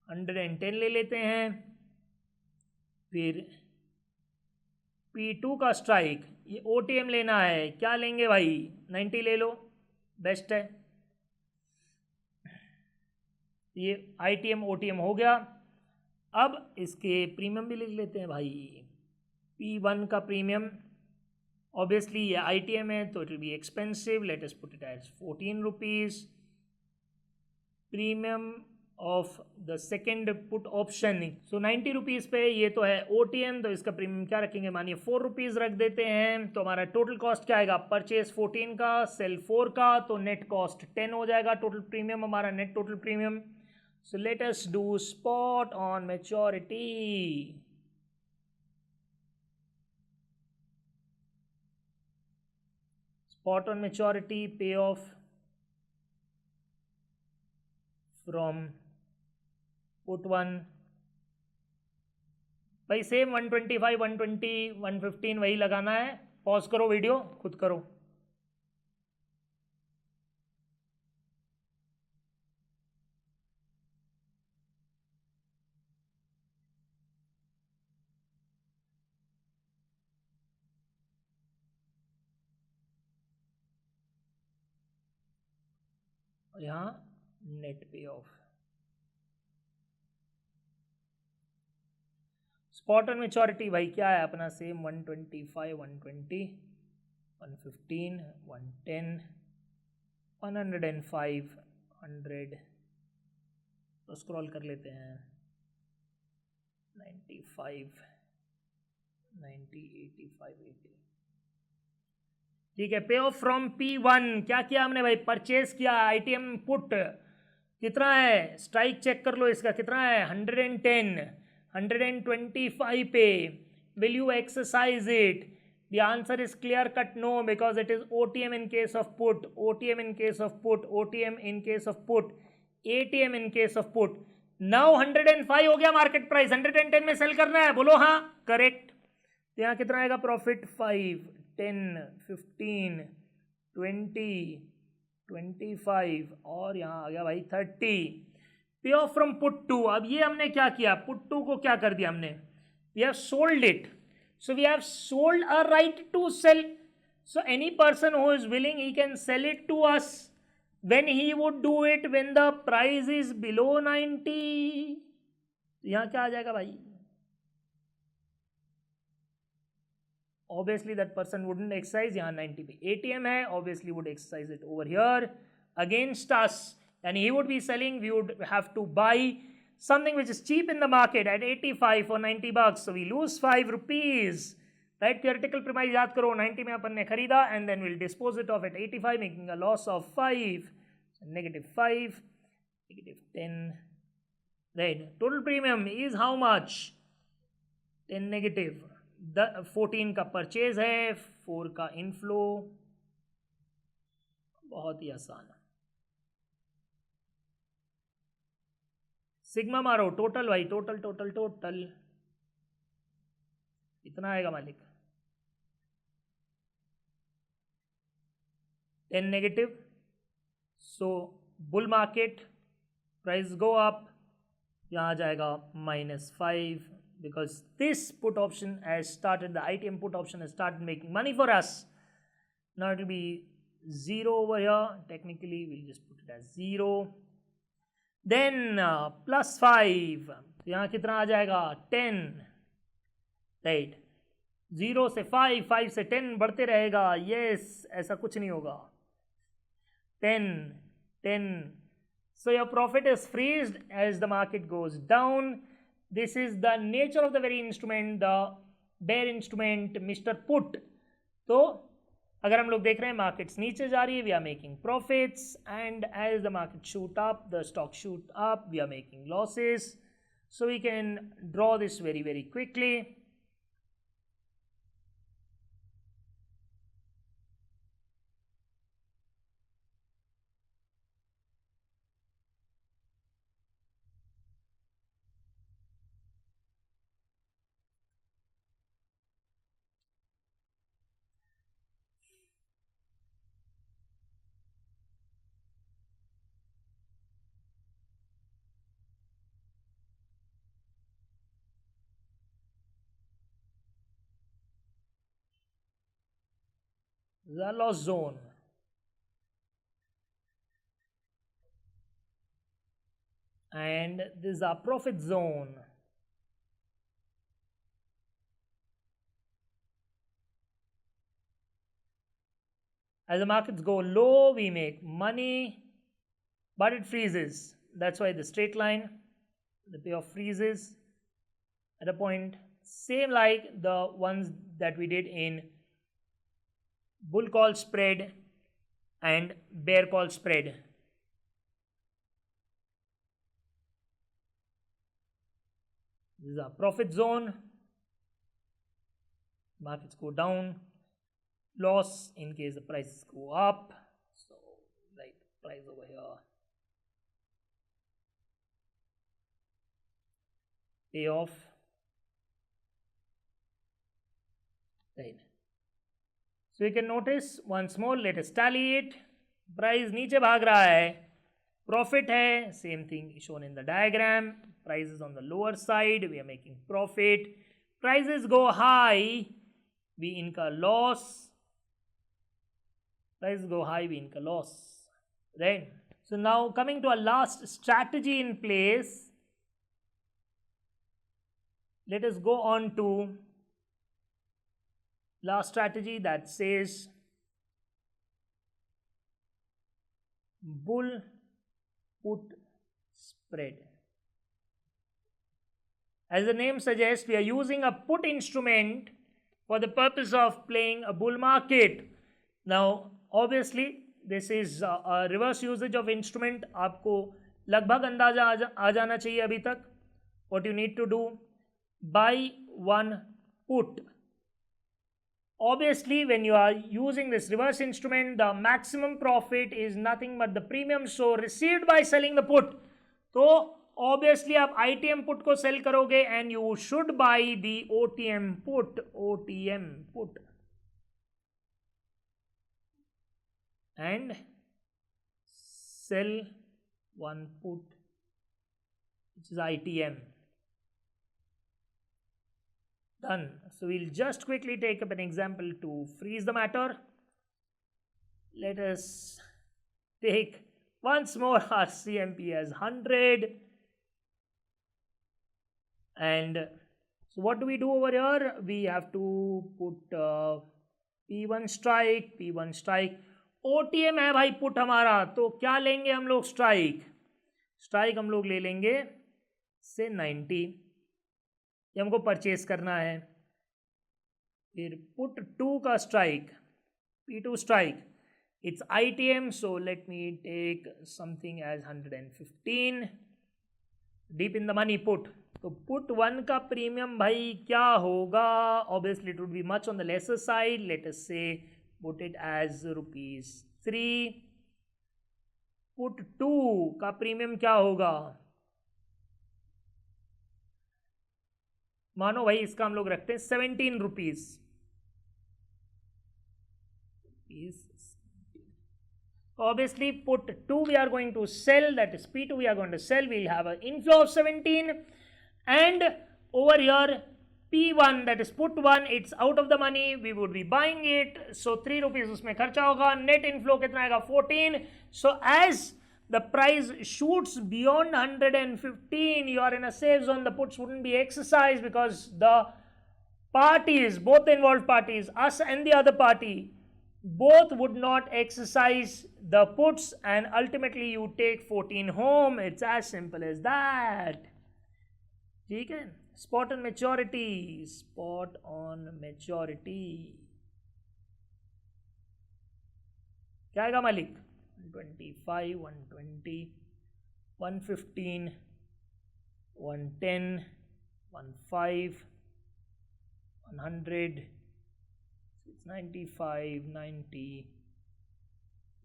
110 ले लेते हैं. फिर P2 का स्ट्राइक, ये OTM लेना है, क्या लेंगे भाई? 90 ले लो, बेस्ट है. ये ITM OTM हो गया. अब इसके प्रीमियम भी लिख लेते हैं भाई. P1 का प्रीमियम, ऑब्वियसली ये ITM है तो it will be expensive. Let us put it as 14 rupees. Premium of the second put option, so 90 rupees pay. ये तो है OTM, तो इसका प्रीमियम क्या रखेंगे? मानिए 4 रुपीज़ रख देते हैं. तो हमारा टोटल कॉस्ट क्या आएगा? परचेज 14 का, सेल 4 का, तो नेट कॉस्ट 10 हो जाएगा. टोटल प्रीमियम हमारा, net total premium. So let us do spot on maturity. Spot on maturity, payoff from put 1. भाई सेम 125, 120, 115 वही लगाना है. पॉज करो वीडियो, खुद करो. और यहाँ नेट पे ऑफ. स्पॉट ऑन मैच्योरिटी भाई क्या है अपना? सेम 125, 120, 115, 110, 105, 100. तो स्क्रॉल कर लेते हैं. 95, 90, 85, 80. ठीक है. पे ऑफ फ्रॉम P1 क्या किया हमने भाई? परचेज किया ITM पुट. कितना है? स्ट्राइक चेक कर लो इसका, कितना है? 110. 125 पे. Will you exercise it? The answer is clear cut no, because it is OTM in case of put, OTM in case of put, OTM in case of put, ATM in case of put. Now 105 हो गया market price, 110 में cell करना है, बोलो हाँ. Correct. तो यहाँ कितना आएगा प्रॉफिट? 5, 10, 15, 20, 25 और यहाँ आ गया भाई 30. पे ऑफ फ्रॉम पुट टू. अब ये हमने क्या किया, पुट टू को क्या कर दिया हमने, we have sold it. So we have sold a right to sell. So any person who is willing, he can sell it to us. When he would do it when the price is below 90. यहाँ क्या आ जाएगा भाई? Obviously that person wouldn't exercise. यहाँ 90 पे ATM है, obviously would exercise it over here against us, and he would be selling. We would have to buy something which is cheap in the market at 85 or 90 bucks. So we lose 5 rupees. Right? Theoretical premise याद करो, 90 में अपन ने खरीदा and then we'll dispose it off at 85, making a loss of 5. So -5, -10. Right? Total premium is how much? 10 negative. 14 का purchase है, 4 का inflow. बहुत ही आसान. सिग्मा मारो, टोटल भाई, टोटल टोटल टोटल इतना आएगा मालिक. 10 negative. So bull market price go up, यहाँ आ जाएगा -5, because this put option has started, the ITM put option has started making money for us. Now it will be 0 over here. Technically we'll just put it as 0. Then +5, यहाँ कितना आ जाएगा? 10. Right. 0 से 5, 5 से 10 बढ़ते रहेगा. यस, ऐसा कुछ नहीं होगा. 10, 10. So your profit is freezed as the market goes down. This is the nature of the very instrument, the bear instrument, Mr. Put. तो अगर हम लोग देख रहे हैं मार्केट्स नीचे जा रही है, we are making profits, and as the market shoot up, the stock shoot up, we are making losses. So we can draw this very very quickly. The loss zone. And this is our profit zone. As the markets go low, we make money, but it freezes. That's why the straight line, the payoff freezes at a point, same like the ones that we did in bull call spread and bear call spread. This is our profit zone. Markets go down. Loss in case the prices go up. So, like price over here. Payoff. Right. So you can notice once more, let us tally it. Price नीचे भाग रहा है. Profit है. Same thing shown in the diagram. Price is on the lower side. We are making profit. Prices go high. We incur loss. Prices go high, we incur loss. Right? So now coming to our last strategy in place. Let us go on to last strategy that says bull put spread. As the name suggests, we are using a put instrument for the purpose of playing a bull market. Now, obviously, this is a reverse usage of instrument. आपको लगभग अंदाजा आ जाना चाहिए अभी तक. What you need to do, buy one put. Obviously, when you are using this reverse instrument, the maximum profit is nothing but the premium so received by selling the put. तो obviously आप ITM put को cell करोगे and you should by the OTM put, OTM put, and sell one put which is ITM. Done. So we'll just quickly take up an example to freeze the matter. Let us take once more our CMP as 100. And so what do we do over here? We have to put P1 strike, P1 strike. OTM है भाई put हमारा, तो क्या लेंगे हम लोग? Strike हम लोग ले लेंगे से 90, ये हमको परचेस करना है. फिर पुट 2 का strike, P2 strike, it's ITM, so let me take something as 115. Deep in the money put. तो पुट 1 का प्रीमियम भाई क्या होगा? Obviously it would be much on the lesser side. Let us say put it as ₹3. Put 2 का premium क्या होगा? मानो भाई इसका हम लोग रखते हैं ₹17. Obviously put 2 we are going to sell, that is P2 we are going to sell. We'll have an inflow of 17, and over here P1, that is put 1, it's out of the money, we would be buying it, so ₹3 उसमें खर्चा होगा. Net inflow कितना आएगा? 14. So as the price shoots beyond 115, you are in a safe zone. The puts wouldn't be exercised because the parties, both the involved parties, us and the other party, both would not exercise the puts, and ultimately you take 14 home. It's as simple as that. ठीक है. Spot on maturity, spot on maturity. क्या आएगा मालिक? 125, 120, 115, 110, 15, 100, 695, 90,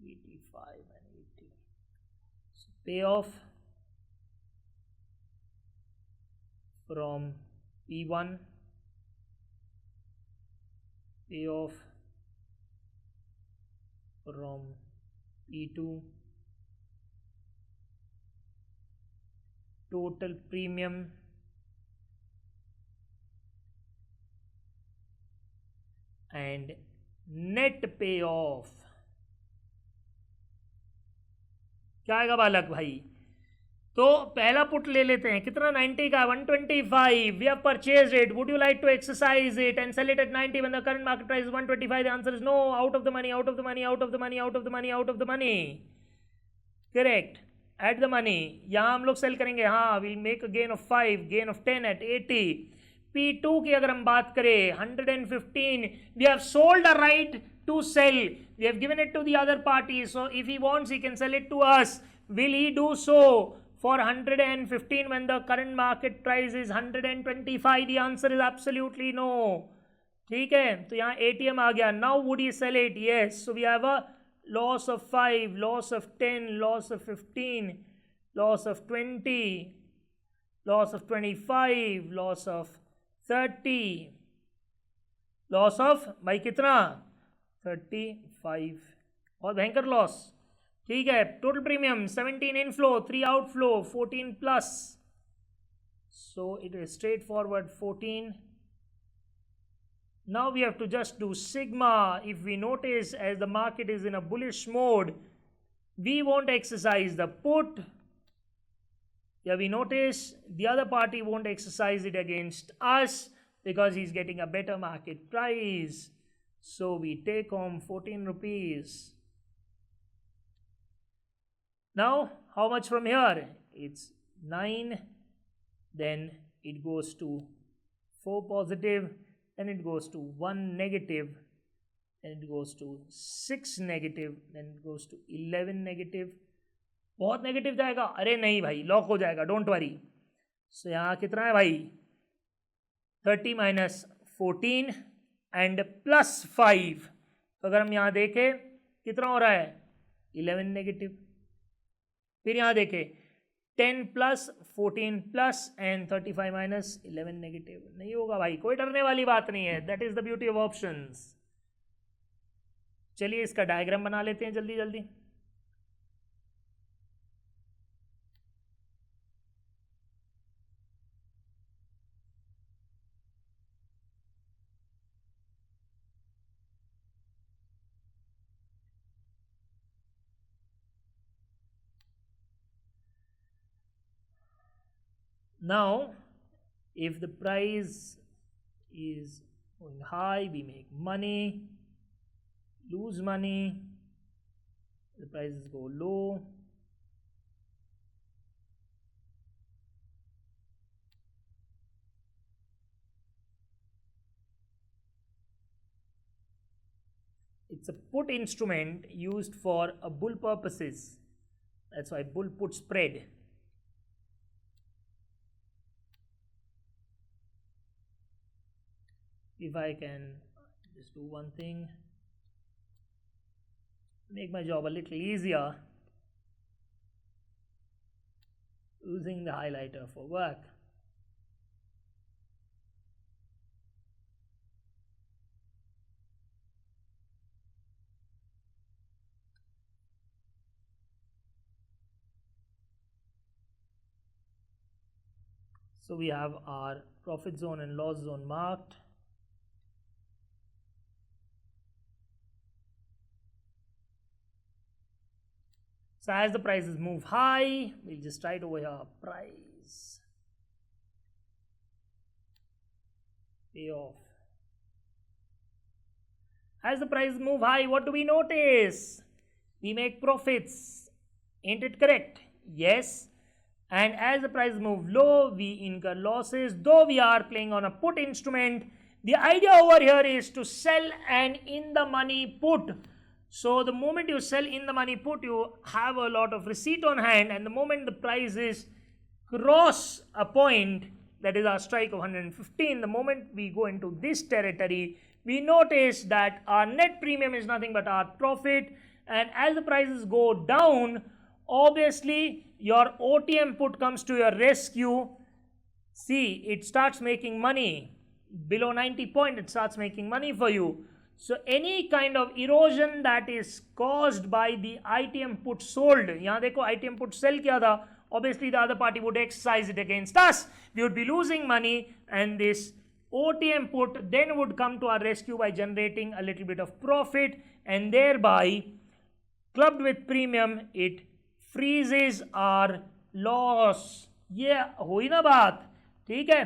85 and 80. So payoff from P1, payoff from P2, total premium and net payoff. क्या आएगा बालक भाई? तो पहला पुट ले लेते हैं. कितना? 90 का. 125. We have purchased it. Would you like to exercise it and sell it at 90 when the current market price is 125? The answer is no. Out of the money, out of the money, out of the money, out of the money, out of the money. Correct. At the money. यहाँ हम लोग cell करेंगे. हाँ, we'll make a gain of 5, gain of 10 at 80. P2 की अगर हम बात करें 115, we have sold a right to sell. We have given it to the other party. So if he wants, he can sell it to us. Will he do so for 115 when the current market price is 125? The answer is absolutely no. ठीक है. तो यहाँ ATM आ गया. Now would he sell it? Yes. So we have a loss of 5, loss of 10, loss of 15, loss of 20, loss of 25, loss of 30, loss of भाई कितना? 35. और भयंकर loss. ठीक है. Total premium 17 inflow, 3 outflow, 14 plus. So it is straight forward 14. Now we have to just do sigma. If we notice as the market is in a bullish mode, we won't exercise the put. Yeah, we notice the other party won't exercise it against us because he's getting a better market price. So we take home 14 rupees. Now, how much from here? It's 9. Then it goes to 4 positive. Then it goes to 1 negative. Then it goes to 6 negative. Then it goes to 11 negative. बहुत negative जाएगा? अरे नहीं भाई, lock हो जाएगा. Don't worry. सो यहाँ कितना है भाई? 30 माइनस 14 एंड प्लस 5. तो अगर हम यहाँ देखें कितना हो रहा है 11 नेगेटिव. फिर यहाँ देखें 10 plus 14 plus and 35 minus 11 negative. नहीं होगा भाई, कोई डरने वाली बात नहीं है. That is the beauty of options. चलिए इसका डायग्राम बना लेते हैं जल्दी जल्दी. Now, if the price is going high, we make money, lose money. The prices go low, it's a put instrument used for a bull purposes. That's why bull put spread. If I can just do one thing, make my job a little easier, using the highlighter for work. So we have our profit zone and loss zone marked. So as the prices move high, we'll just write over here price payoff. As the prices move high, what do we notice? We make profits. Ain't it correct? Yes. And as the prices move low, we incur losses. Though we are playing on a put instrument, the idea over here is to sell an in the money put. So the moment you sell in the money put, you have a lot of receipt on hand, and the moment the prices cross a point, that is our strike of 115, the moment we go into this territory, we notice that our net premium is nothing but our profit. And as the prices go down, obviously your OTM put comes to your rescue. See, it starts making money. Below 90 point, it starts making money for you. So any kind of erosion that is caused by the ITM put sold, यहाँ देखो ITM put sell किया था, obviously the other party would exercise it against us. We would be losing money, and this OTM put then would come to our rescue by generating a little bit of profit, and thereby clubbed with premium it freezes our loss. ये हुई ना बात, ठीक है.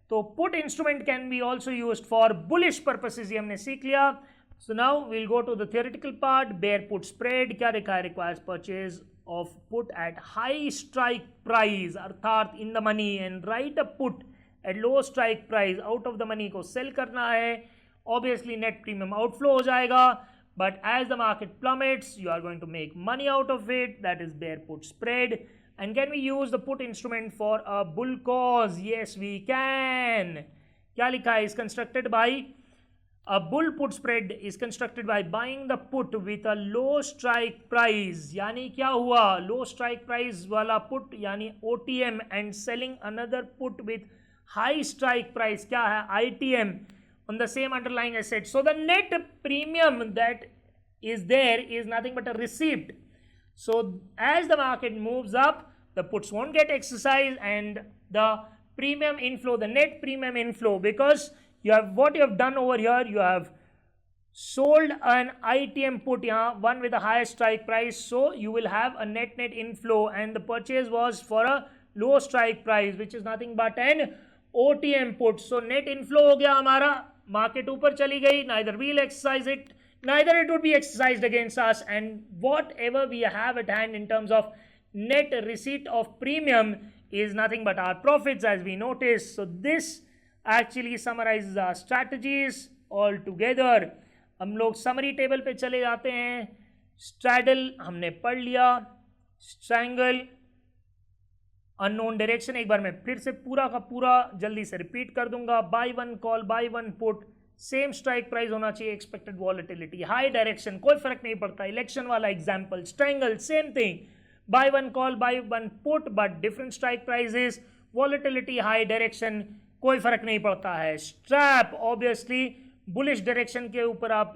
तो put instrument can be also used for bullish purposes, ये हमने सीख लिया. So now will go to the theoretical part. Bear put spread क्या लिखा है? Requires purchase of put at high strike price, अर्थात in the money, and write a put at low strike price. Out of the money को sell करना है. Obviously net premium outflow हो जाएगा, but as the market plummets, you are going to make money out of it. That is bear put spread. And can we use the put instrument for a bull cause? Yes, we can. क्या लिखा है? Is constructed by a bull put spread is constructed by buying the put with a low strike price. यानी क्या हुआ? Low strike price वाला put यानी OTM, and selling another put with high strike price क्या है? ITM on the same underlying asset. So the net premium that is there is nothing but a receipt. So as the market moves up, the puts won't get exercised, and the premium inflow, the net premium inflow, because you have what you have done over here, you have sold an ITM put यहाँ, one with a higher strike price, so you will have a net inflow, and the purchase was for a low strike price, which is nothing but an OTM put. So net inflow हो गया हमारा, market ऊपर चली गई, neither we'll exercise it, neither it would be exercised against us, and whatever we have at hand in terms of net receipt of premium is nothing but our profits, as we notice. So this actually summarizes our strategies all together. हम लोग summary table पे चले जाते हैं. Straddle हमने पढ़ लिया, strangle unknown direction एक बार मैं फिर से पूरा का पूरा जल्दी से रिपीट कर दूंगा. By one call, by one put, same strike price होना चाहिए, एक्सपेक्टेड वॉलेटिलिटी, हाई डायरेक्शन, कोई फर्क नहीं पड़ता. इलेक्शन वाला example, strangle, same thing, by one call, by one put, but different strike prices, volatility, high direction, कोई फर्क नहीं पड़ता है. स्ट्रैप ऑब्वियसली बुलिश डायरेक्शन के ऊपर आप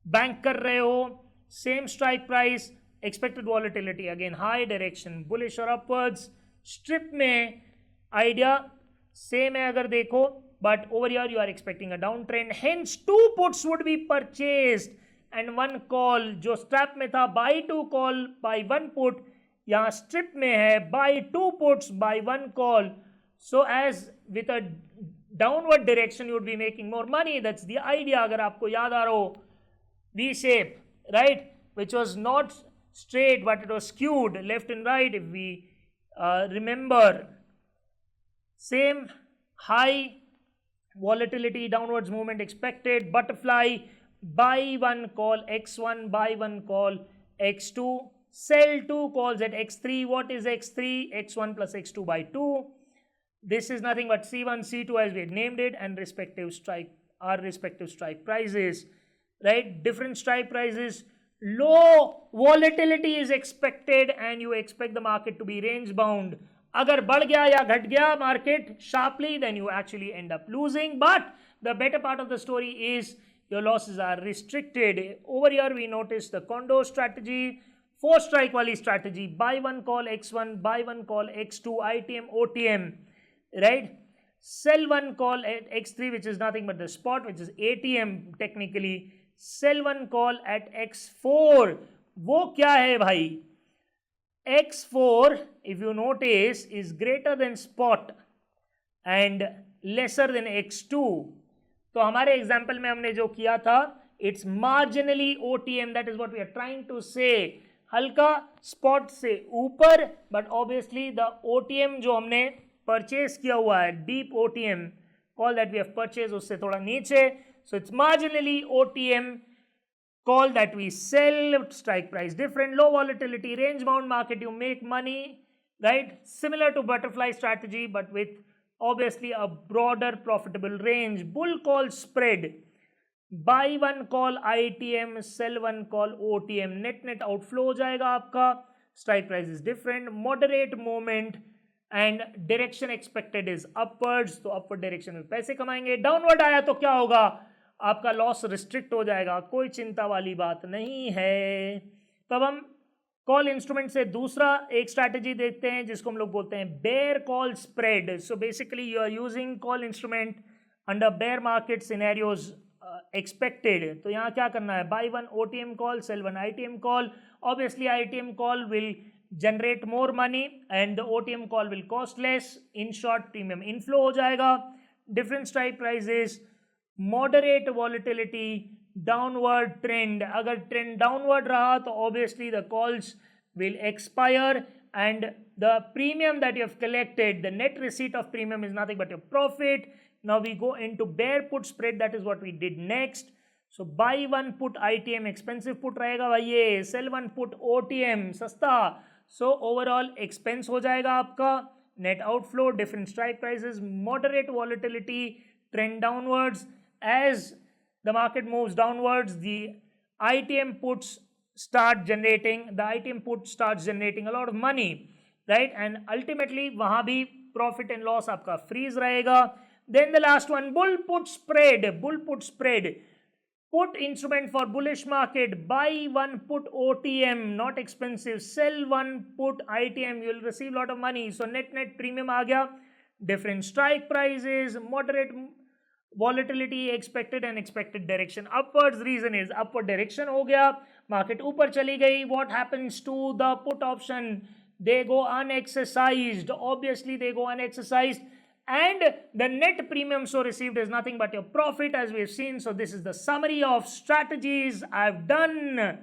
बैंक कर रहे हो, same strike price, expected volatility again high direction, bullish और अपवर्ड्स. स्ट्रिप में आइडिया सेम है अगर देखो, but over here you are expecting a downtrend, hence two puts would be purchased and one call. जो strap में था buy two call buy one put, यहाँ strip में है buy two puts buy one call. So as with a downward direction you would be making more money. That's the idea. अगर आपको याद आ रहा हो V shape, right, which was not straight but it was skewed left and right, if we remember, same high volatility, downwards movement expected, butterfly, buy one call x1, buy one call x2, sell two calls at x3. What is x3? x1 plus x2 by 2. This is nothing but c1, c2 as we had named it, and respective strike, our respective strike prices, right? Different strike prices, low volatility is expected and you expect the market to be range bound. अगर बढ़ गया या घट गया market sharply, then you actually end up losing. But the better part of the story is your losses are restricted. Over here we notice the condo strategy, 4 strike wali strategy, buy one call x1, buy one call x2, ITM, OTM, right? Sell one call at x3, which is nothing but the spot, which is ATM technically. Sell one call at x4. वो क्या है भाई? x4, if you notice, is greater than spot and lesser than x2. तो हमारे example में हमने जो किया था, it's marginally OTM, that is what we are trying to say. हल्का spot से ऊपर, but obviously the OTM जो हमने purchase किया हुआ है, deep OTM call that we have purchased, उससे थोड़ा नीचे. So it's marginally OTM call that we sell, strike price different, low volatility, range bound market, you make money, right? Similar to butterfly strategy, but with obviously a broader profitable range. Bull call spread, buy one call ITM, sell one call OTM, net outflow हो जाएगा आपका. Strike price is different, moderate movement and direction expected is upwards, तो upward direction में पैसे कमाएंगे. Downward आया तो क्या होगा? आपका लॉस रिस्ट्रिक्ट हो जाएगा, कोई चिंता वाली बात नहीं है. तब हम कॉल इंस्ट्रूमेंट से दूसरा एक स्ट्रैटेजी देखते हैं जिसको हम लोग बोलते हैं bear call spread. So basically you are using call instrument under bear market scenarios expected. तो यहाँ क्या करना है? Buy one OTM call, sell one ITM call. Obviously ITM call will generate more money and the OTM call will cost less. In short premium inflow हो जाएगा. Different strike prices, moderate volatility, downward trend. अगर trend downward रहा तो obviously the calls will expire and the premium that you have collected, the net receipt of premium is nothing but your profit. Now we go into bear put spread, that is what we did next. So buy one put ITM, expensive put रहेगा भाई ये. sell one put OTM, सस्ता. So overall expense हो जाएगा आपका. net outflow, different strike prices, moderate volatility, trend downwards. As the market moves downwards, the ITM puts start generating, the ITM put starts generating a lot of money, right? And ultimately वहाँ भी profit and loss आपका freeze रहेगा. Then the last one, bull put spread. Bull put spread, put instrument for bullish market, buy one put OTM, not expensive, sell one put ITM, you will receive a lot of money. So net premium आ गया. Different strike prices, moderate volatility expected and expected direction upwards. Reason is upward direction हो गया, market ऊपर चली गई. What happens to the put option? They go unexercised. Obviously they go unexercised and the net premium so received is nothing but your profit, as we have seen. So this is the summary of strategies I've done